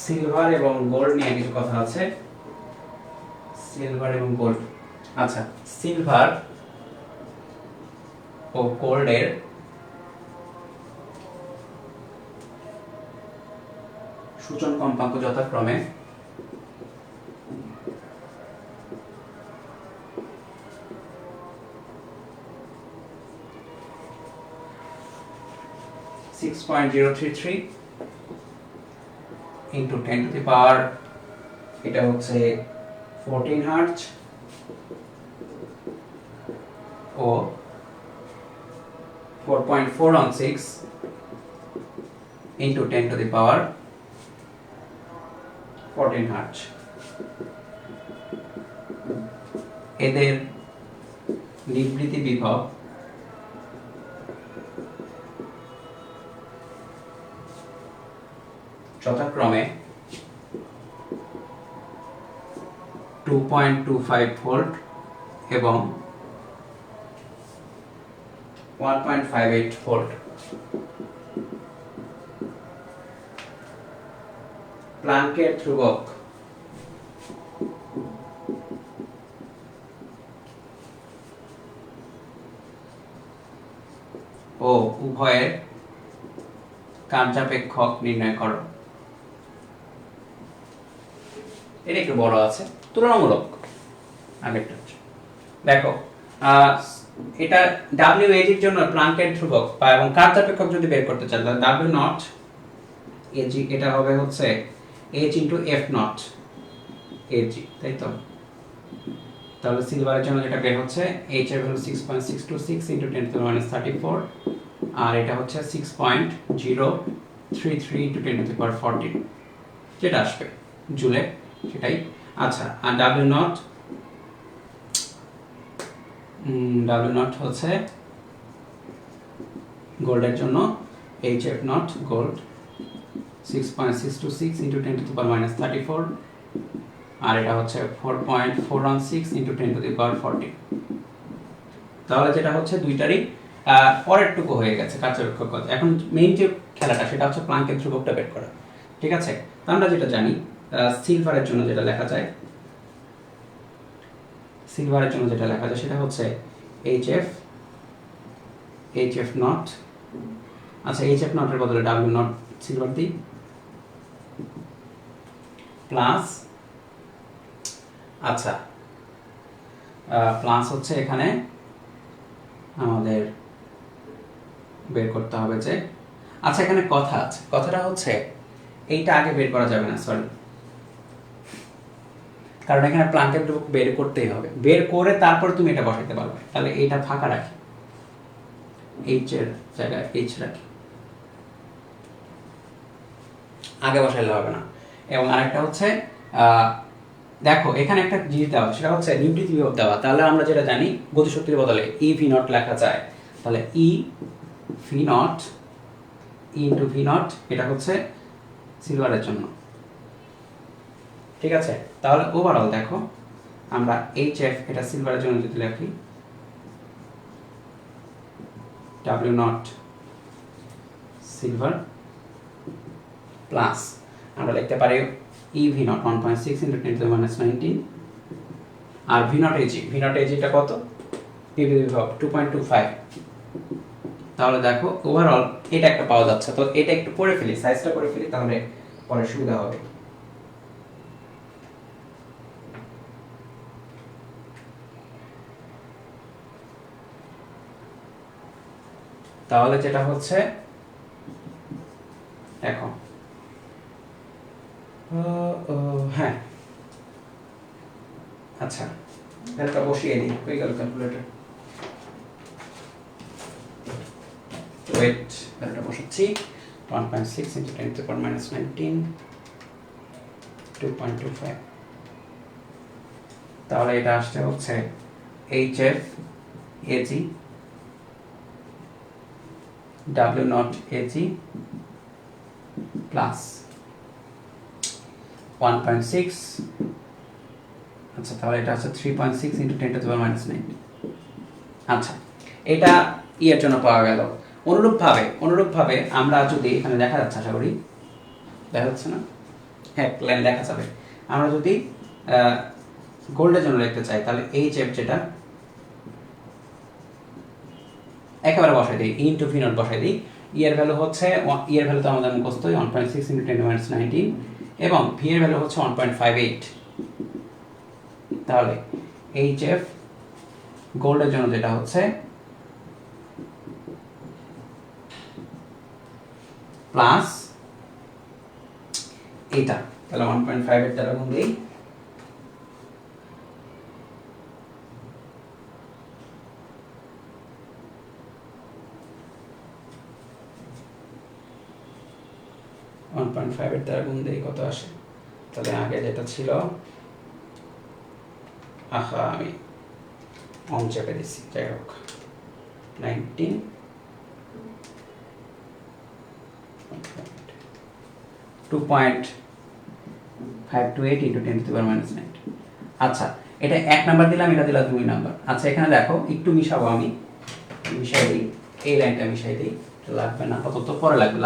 সিলভার এবং গোল্ড নিয়ে কিছু কথা আছে। সিলভার এবং গোল্ড। আচ্ছা, সিলভার ও গোল্ডের সূচন কম্পাঙ্ক যথাক্রমে 6.033 into 10 to the power এটা হচ্ছে 14 হার্টজ ও 4.416 into 10 to the power 14 hertz. এদের নিবৃত্তি বিভব যথাক্রমে 2.25 ভোল্ট এবং 1.58 ভোল্ট। প্লাঙ্কের ধ্রুবক ও উভয়ের কার্যাপেক্ষক নির্ণয় করো। এটা একটু বড় আছে, তুলনামূলক আগেরটা। দেখো এটা WAG এর জন্য প্লাঙ্কের ধ্রুবক এবং কার্যাপেক্ষক যদি বের করতে চাই তাহলে W নট AG এটা হবে হচ্ছে H * F নট AG, তাই তো? তাহলে সিলভারের জন্য যেটা বের হচ্ছে H এর ভ্যালু 6.626 × 10 to the minus 34 আর এটা হচ্ছে 6.033 × 10 to the power 14 যেটা আসবে জুলে, সেটাই। আচ্ছা, আর W নট হচ্ছে গোল্ডের জন্য HF not gold 6.626 × 10 to the power minus 34 আর এটা হচ্ছে 4.416 × 10 to the power 40। তাহলে যেটা হচ্ছে দুইটারই পরেরটুকু হয়ে গেছে কার্যপেক্ষক কথা। এখন মেইন যে খেলাটা সেটা হচ্ছে প্লাঙ্কের ধ্রুবকটা বের করা, ঠিক আছে? তো আমরা যেটা জানি সিলভারের জন্য যেটা লেখা যায় সেটা হচ্ছে HF নট। আচ্ছা, HF নটের বদলে W নট সিলভার দিই প্লাস, আচ্ছা প্লাস হচ্ছে এখানে আমাদের বের করতে হবে যে, আচ্ছা এখানে কথা আছে, কথাটা হচ্ছে এইটা আগে বের করা যাবে না, সরি, কারণ এখানে প্লাঙ্কের ধ্রুবক বের করতেই হবে, বের করে তারপর তুমি এটা বসাইতে পারবে। তাহলে এইটা ফাঁকা রাখি, H এর জায়গায় H রাখি, আগে বসাইলে হবে না। এবং আরেকটা হচ্ছে দেখো এখানে একটা জিনিস দেওয়া, সেটা হচ্ছে নিবৃত্তি বিভব দেওয়া। তাহলে আমরা যেটা জানি গতিশক্তির বদলে EV নট লেখা যায়, তাহলে EV নট × V নট এটা হচ্ছে সিলভারের জন্য, ঠিক আছে? তাহলে ওভারঅল দেখো আমরা HF এটা সিলভারের জন্য যদি লিখি W নট সিলভার প্লাস আমরা লিখতে পারি EV naught 1.6 × 10 to the minus 19 আর V নট AG টা কত? বিভব 2.25। তাহলে দেখো ওভারঅল এটা একটা পাওয়া যাচ্ছে। তো এটা একটু পড়ে ফেলি, সাইজটা করে ফেলি, তাহলে পরে সুবিধা হবে। তাহলে যেটা হচ্ছে দেখো হ্যাঁ আচ্ছা ভ্যালুটা বসিয়ে দিই হয়ে গেল ক্যালকুলেটর ওয়েট ভ্যালুটা বসাচ্ছি 1.6 into 10 to the power minus 19 2.25 তাহলে এটা আসছে হচ্ছে HF AG W naught AG plus 1.6 আচ্ছা তাহলে এটা আছে 3.6 into 10 to the power minus 9 আচ্ছা এটা এর জন্য পাওয়া গেল অনুরূপভাবে আমরা যদি এখানে দেখা যাচ্ছে আশা করি দেখা যাচ্ছে না হ্যাঁ প্ল্যান দেখা যাবে আমরা যদি গোল্ডের জন্য লিখতে চাই তাহলে HF যেটা একেবারে বসাই দিই ইনটু ভি নট বসাই দিই এর ভ্যালু হচ্ছে এর ভ্যালু তো আমাদের মুখস্থ 1.6 into 10 to the minus 19 এবং ভি এর ভ্যালু হচ্ছে 1.58 তাহলে HF গোল্ডের জন্য যেটা হচ্ছে প্লাস এটা তাহলে 1.5 এর দ্বারা গুণ দেই এর দ্বারা গুণ দেই কত আসে তাহলে আগে যেটা ছিল আমি অন চেপে দিচ্ছি যাই হোক 19 2.528 into 10 to the power minus 9 আচ্ছা এটা এক নাম্বার দিলাম এটা দিলাম দুই নাম্বার আচ্ছা এখানে দেখো একটু মিশাবো আমি মিশাই দিই এই লাইনটা মিশাই দিই লাগবে না আপাতত পরে লাগবে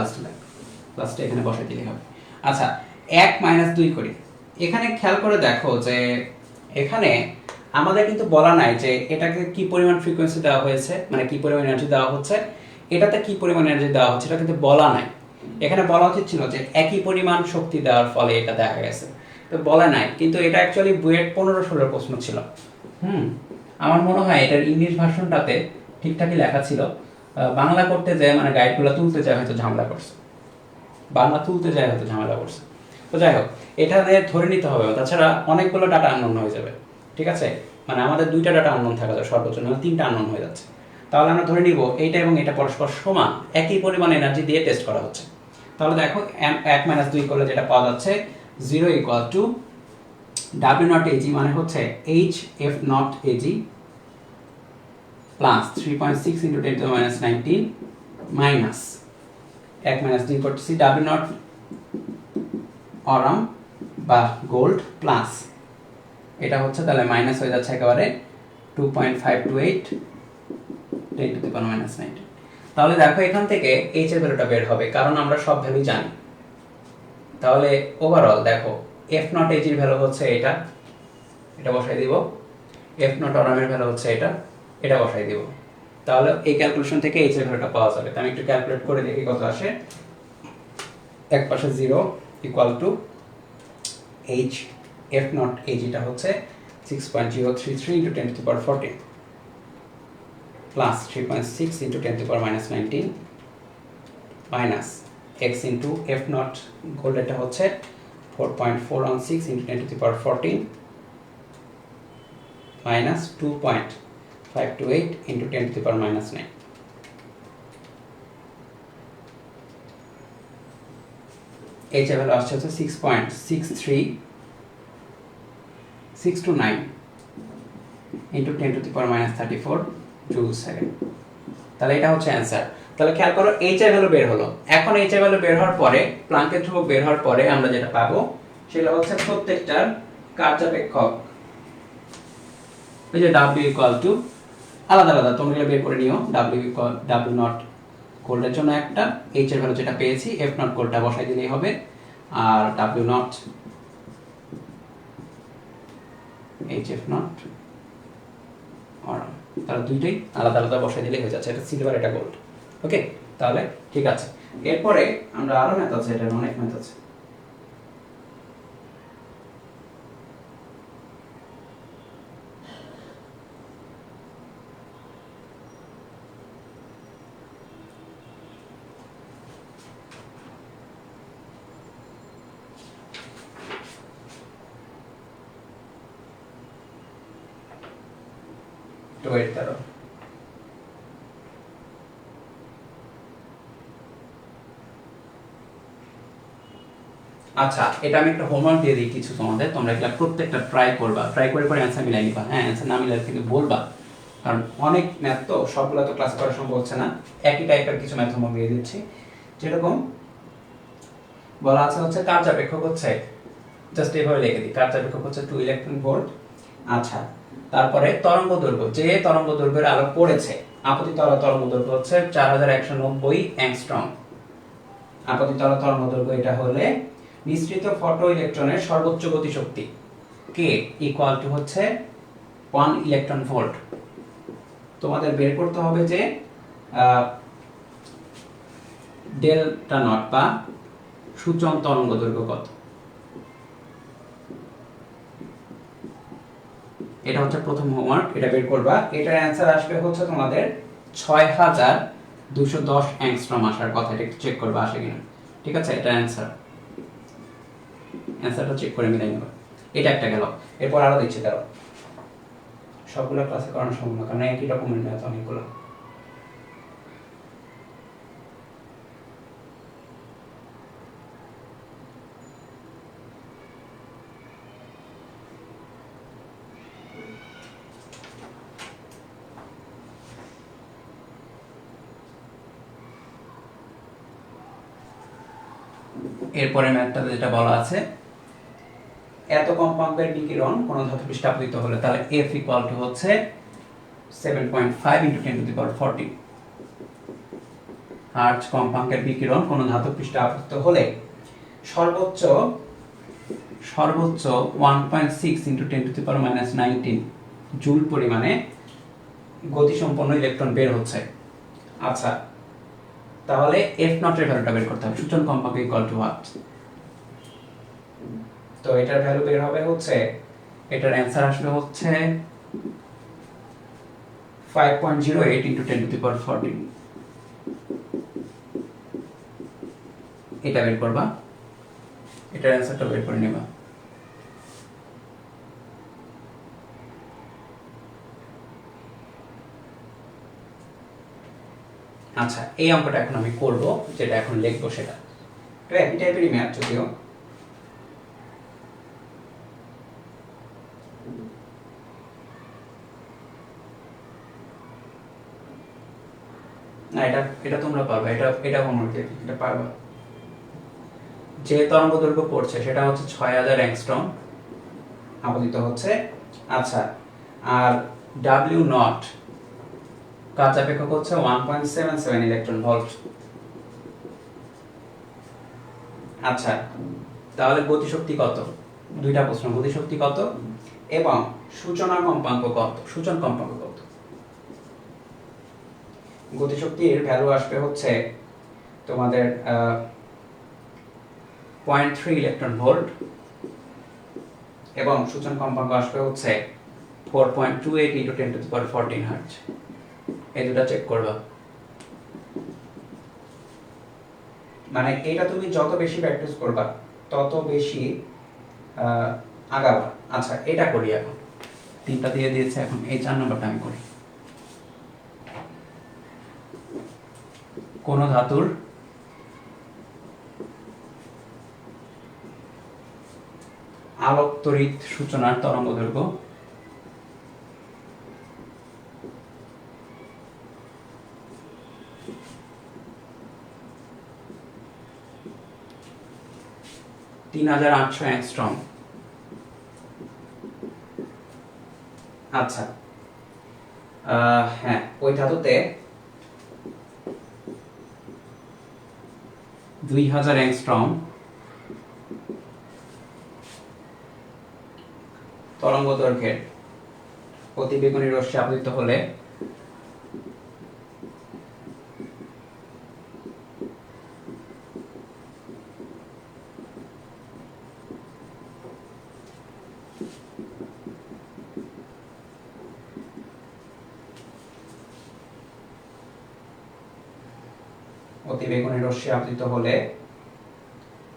লাস্টে এখানে বসাই দিলে হবে আচ্ছা 1 মাইনাস 2 করি এখানে খেয়াল করে দেখো যে এখানে আমাদের কিন্তু বলা নাই যে এটাকে কি পরিমাণ ফ্রিকোয়েন্সি দেওয়া হয়েছে মানে কি পরিমাণ এনার্জি দেওয়া হচ্ছে এটাতে কি পরিমাণ এনার্জি দেওয়া হচ্ছে এটা কিন্তু বলা নাই এখানে বলা উচিত ছিল যে একই পরিমাণ শক্তি দেওয়ার ফলে এটা দেখা গেছে তো বলা নাই কিন্তু এটা অ্যাকচুয়ালি বুয়েট 15-16 প্রশ্ন ছিল আমার মনে হয় এটার ইংলিশ ভার্সনটাতে ঠিকঠাকই লেখা ছিল বাংলা করতে যায় মানে গাইডগুলো তুলতে যায় হয়তো ঝামেলা করছে তো যাই হোক এটা ধরে নিতে হবে তাছাড়া অনেকগুলো ডাটা আননোন হয়ে যাবে ঠিক আছে মানে আমাদের দুইটা ডাটা আননোন থাকা যায় সর্বোচ্চ না তিনটা আননোন হয়ে যাচ্ছে তাহলে আমরা ধরে নিব এইটা এবং এটা পরস্পর সমান একই পরিমাণ এনার্জি দিয়ে টেস্ট করা হচ্ছে তাহলে দেখো 1 মাইনাস 2 করলে যেটা পাওয়া যাচ্ছে 0 equal to W not AG মানে হচ্ছে HF not AG plus 3.6 into 10 to the minus 19 minus 1 minus 2 করতেছি W নট অরাম বা গোল্ড প্লাস এটা হচ্ছে তাহলে মাইনাস হয়ে যাচ্ছে একেবারে 2.528 10 to the power minus 19 তাহলে দেখো এখান থেকে h এর ভ্যালুটা বের হবে কারণ আমরা সব ভ্যালু জানি তাহলে ওভারঅল দেখো f নট h এর ভ্যালু হচ্ছে এটা বসাই দিব f নট অরাম এর ভ্যালু হচ্ছে এটা বসাই দিব তাহলে এই ক্যালকুলেশন থেকে h এর ভ্যালুটা পাওয়া যাবে আমি একটু ক্যালকুলেট করে দেখি কত আসে এক পাশে 0 equal to h f not h এটা হচ্ছে 6.033 into 10 to the power 14 plus 3.6 into 10 to the power minus 19 minus x into f naught gold এটা হচ্ছে 4.416 into 10 to the power 14 minus 2.528 into 10 to the power minus 9 h এর value আসছে 6.63629 into 10 to the power minus 34 joule second তাহলে এটা হচ্ছে answer তাহলে খেয়াল করো h এর ভ্যালু বের হলো এখন h এর ভ্যালু বের হওয়ার পরে প্লাঙ্কের ধ্রুবক বের হওয়ার পরে আমরা যেটা পাবো সেটা হচ্ছে প্রত্যেকটার কার্যাপেক্ষক এই যে w ইকুয়াল টু আলাদা আলাদা তোমরা এগুলো বের করে নিও w নট গোল্ডের জন্য একটা h এর ভ্যালু যেটা পেয়েছি f নট গোল্ডটা বসাই দিলেই হবে আর w নট hf নট আর তাহলে দুইটাই আলাদা আলাদা বসাই দিলে হয়ে যাচ্ছে এটা সিলভার এটা গোল্ড ওকে তাহলে ঠিক আছে এরপরে আমরা আরো ম্যাথ আছে এটার অনেক ম্যাথ আছে একটু ওয়েট করো। আচ্ছা, এটা আমি একটা হোমওয়ার্ক দিয়ে দিই কিছু তোমাদের, তোমরা এগুলা প্রত্যেকটা ট্রাই করবা, ট্রাই করে করে অ্যান্সার মিলাই নিবা। হ্যাঁ, অ্যান্সার না মিলালে কিন্তু বলবা, কারণ অনেক ম্যাথ তো সবগুলো তো ক্লাস করা সম্ভব হচ্ছে না। একই টাইপের কিছু ম্যাথ হোমওয়ার্ক দিয়ে দিচ্ছি। যেরকম বলা আছে হচ্ছে কার্যাপেক্ষক হচ্ছে, জাস্ট এভাবে লিখে দিই, কার্যাপেক্ষক হচ্ছে 2 ইলেকট্রন ভোল্ট। আচ্ছা, তারপরে তরঙ্গ দৈর্ঘ্য, যে তরঙ্গ দৈর্ঘ্যের আলো পড়েছে, আপতিত আলো তরঙ্গ দৈর্ঘ্য হচ্ছে 4190 অ্যাংস্ট্রম। আপতিত আলো তরঙ্গ দৈর্ঘ্য এটা হলে নিঃসৃত ফটো ইলেকট্রনের সর্বোচ্চ গতিশক্তি কে ইকুয়াল টু হচ্ছে 1 ইলেকট্রন ভোল্ট। তোমাদের বের করতে হবে যে ডেল্টা নট বা সূচন তরঙ্গ দৈর্ঘ্য কত। এটা হচ্ছে প্রথম হোমওয়ার্ক, এটা বের করবা। এটার অ্যান্সার আসবে হচ্ছে তোমাদের 6210 অ্যাংস্ট্রম আসার কথা, এটা একটু চেক করবা আসে কিনা। ঠিক আছে, এটা অ্যান্সারটা চেক করে মিলাই নেবা। এটা একটা গেল, এরপর আরো দিচ্ছি, দাঁড়াও। সবগুলো ক্লাসে করানো সম্ভব না, কারণ একই রকমের ম্যাথ অনেকগুলো। এরপরে ম্যাথটা যেটা বলা আছে, এত কম্পাঙ্কের বিকিরণ কোন ধাতু পৃষ্ঠে আপতিত হলে, তাহলে F ইকুয়াল টু হচ্ছে 7.5 × 10⁻14 হার্টজ কম্পাঙ্কের বিকিরণ কোন ধাতু পৃষ্ঠে আপতিত হলে সর্বোচ্চ 1.6 × 10⁻19 জুল পরিমাণে গতিসম্পন্ন ইলেকট্রন বের হচ্ছে। আচ্ছা, তাহলে F নট এর ভ্যালুটা বের করতে হবে, সূচন কম্পাঙ্ক ইকুয়াল টু হোয়াট। তো এটার ভ্যালু বের হবে হচ্ছে, এটার অ্যান্সার আসবে হচ্ছে 5.08 × 10⁻14। এটা বের করবা, এটার অ্যান্সারটা বের করে নেবা। আচ্ছা, এই অঙ্কটা এখন আমি করব, যেটা এখন লিখবো সেটা একই টাইপেরই ম্যাথ, যদিও না, এটা তোমরা পারবে, এটা হোমওয়ার্ক, এটা পারবা। যে তরঙ্গ দৈর্ঘ্য পড়ছে সেটা হচ্ছে 6000 অ্যাংস্ট্রম আপতিত হচ্ছে। আচ্ছা, আর ডাব্লিউ নট কার্যাপেক্ষক হচ্ছে 1.77 ইলেকট্রন ভোল্ট। আচ্ছা, তাহলে গতিশক্তি কত? দুইটা প্রশ্ন, গতিশক্তি কত এবং সূচনা কম্পাঙ্ক কত, সূচন কম্পাঙ্ক কত। গতিশক্তির ভ্যালু আসবে হচ্ছে তোমাদের 0.3 ইলেকট্রন ভোল্ট এবং সূচন কম্পাঙ্ক আসবে হচ্ছে 4.28 × 10⁻14 হার্টজ। এই দুটো চেক করবা, মানে এটা তুমি যত বেশি প্র্যাকটিস করবা তত বেশি আগাবা। আচ্ছা, এটা করি এখন, তিনটা দিয়ে দিয়েছে, এখন এই 4 নম্বরটা আমি করি। কোন ধাতুর আলোক তড়িৎ সূচনার তরঙ্গ দৈর্ঘ্য 3800 অ্যাংস্ট্রম। আচ্ছা, হ্যাঁ, ওই ধাতুতে 2000 অ্যাংস্ট্রম তরঙ্গ দৈর্ঘ্যের অতিবেগুনি রশ্মি আপতিত হলে অতিবেগুনি রশ্মি আপতিত হলে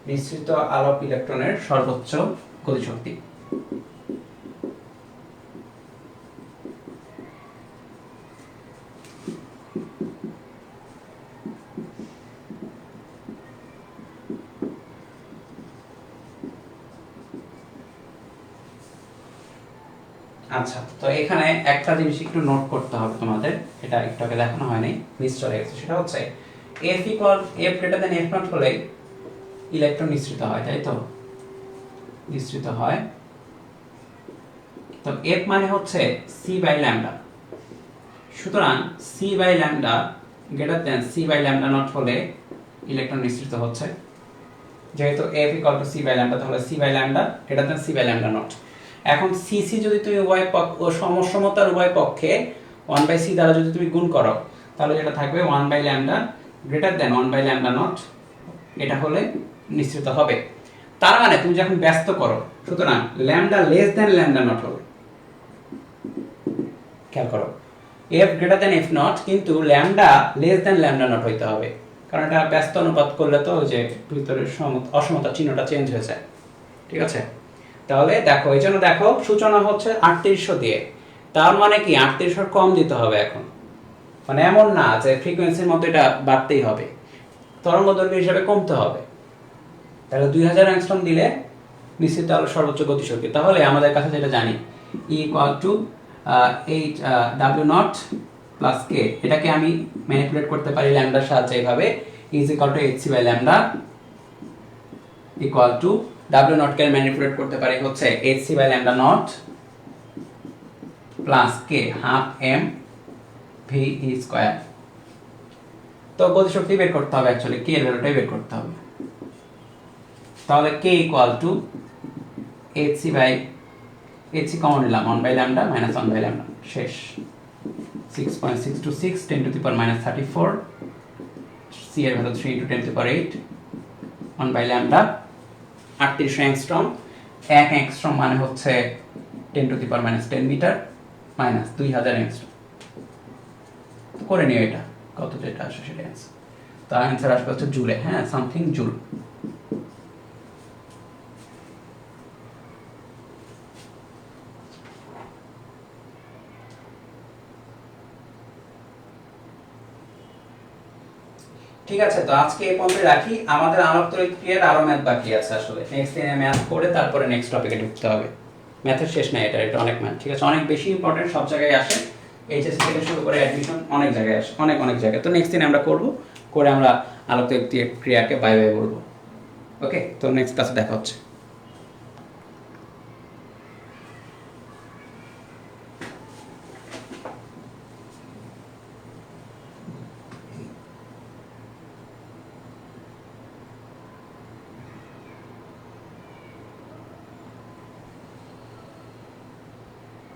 নিঃসৃত আলোক ইলেকট্রনের সর্বোচ্চ গতিশক্তি। আচ্ছা, তো এখানে একটা জিনিস একটু নোট করতে হবে তোমাদের, এটা একটু আগে দেখানো হয়নি, মিস চলে গেছে। সেটা হচ্ছে F greater than F not হলে ইলেকট্রন নিঃসৃত হয়, তাই তো? নিঃসৃত হয়। তো F মানে হচ্ছে C বাই ল্যামডা। সুতরাং C by lambda greater than C by lambda naught হলে ইলেকট্রন নিঃসৃত হচ্ছে। যেহেতু F equal to C by lambda, তাহলে C by lambda greater than C by lambda naught. এখন CC যদি তুমি উভয় পক্ষ সমসমতার উভয় পক্ষে 1/c দ্বারা যদি তুমি গুণ করো, তাহলে যেটা থাকবে 1 by lambda greater than 1 by lambda naught, এটা হলে নিঃসৃত হবে। তার মানে তুমি যখন ব্যস্ত করো, সুতরাং lambda less than lambda nought হবে। খেয়াল করো, F greater than F nought, কিন্তু lambda less than lambda nought হইতে হবে, কারণ এটা ব্যস্ত অনুপাত করলে তো ওই যে ভিতরের অসমতা চিহ্নটা চেঞ্জ হয়ে যায়। ঠিক আছে? তাহলে দেখো, এই জন্য দেখো সূচনা হচ্ছে 3800 দিয়ে, তার মানে কি 3800 কম দিতে হবে এখন। মানে এমন না যে ফ্রিকোয়েন্সির মতো এটা বাড়তেই হবে, তরঙ্গদৈর্ঘ্য হিসাবে কমতে হবে। তাহলে 2000 অ্যাংস্ট্রম দিলে নিশ্চিত হলো সর্বোচ্চ গতিশক্তি। তাহলে আমাদের কাছে যেটা জানি E equal to W0 plus K, এটাকে আমি ম্যানিপুলেট করতে পারি ল্যামডার সাহায্যে এইভাবে, is equal to hc by lambda equal to W0 কে ম্যানিপুলেট করতে পারি হচ্ছে hc by lambda naught plus K half m v e square. তো গতিশক্তি বের করতে হবে, অ্যাকচুয়ালি K এর ভ্যালুটাই বের করতে হবে। তাহলে K equal to hc by hc common নিলাম 1 by lambda minus 1 by lambda, শেষ। 6.626 10 to the power minus 34, c এর value 3 into 10 to the power 8, 1 by lambda 3800 angstrom. 1 angstrom মানে হচ্ছে 10 to the power minus 10 metre minus 2000 angstrom. করে নিও এটা, কত যেটা আসে সেটা অ্যান্সার। তার অ্যান্সার আসবে হচ্ছে জুলে, হ্যাঁ, সামথিং জুল। ঠিক আছে, তো আজকে এই পর্যন্ত রাখি। আমাদের আলোকতড়িৎ ক্রিয়ার আরো ম্যাথ বাকি আছে আসলে। নেক্সট দিনে ম্যাথ করে তারপরে নেক্সট টপিকে ঢুকতে হবে। ম্যাথের শেষ নাই, এটা অনেক ম্যাথ। ঠিক আছে, অনেক বেশি ইম্পর্টেন্ট, সব জায়গায় আসে। এইচএসসি থেকে শুরু করে অ্যাডমিশন অনেক জায়গায় আসে, অনেক জায়গায়। তো নেক্সট দিনে আমরা করব, করে আমরা আলোকতড়িৎ ক্রিয়াকে বাই বাই বলবো। ওকে, তো নেক্সট ক্লাসে দেখা হচ্ছে।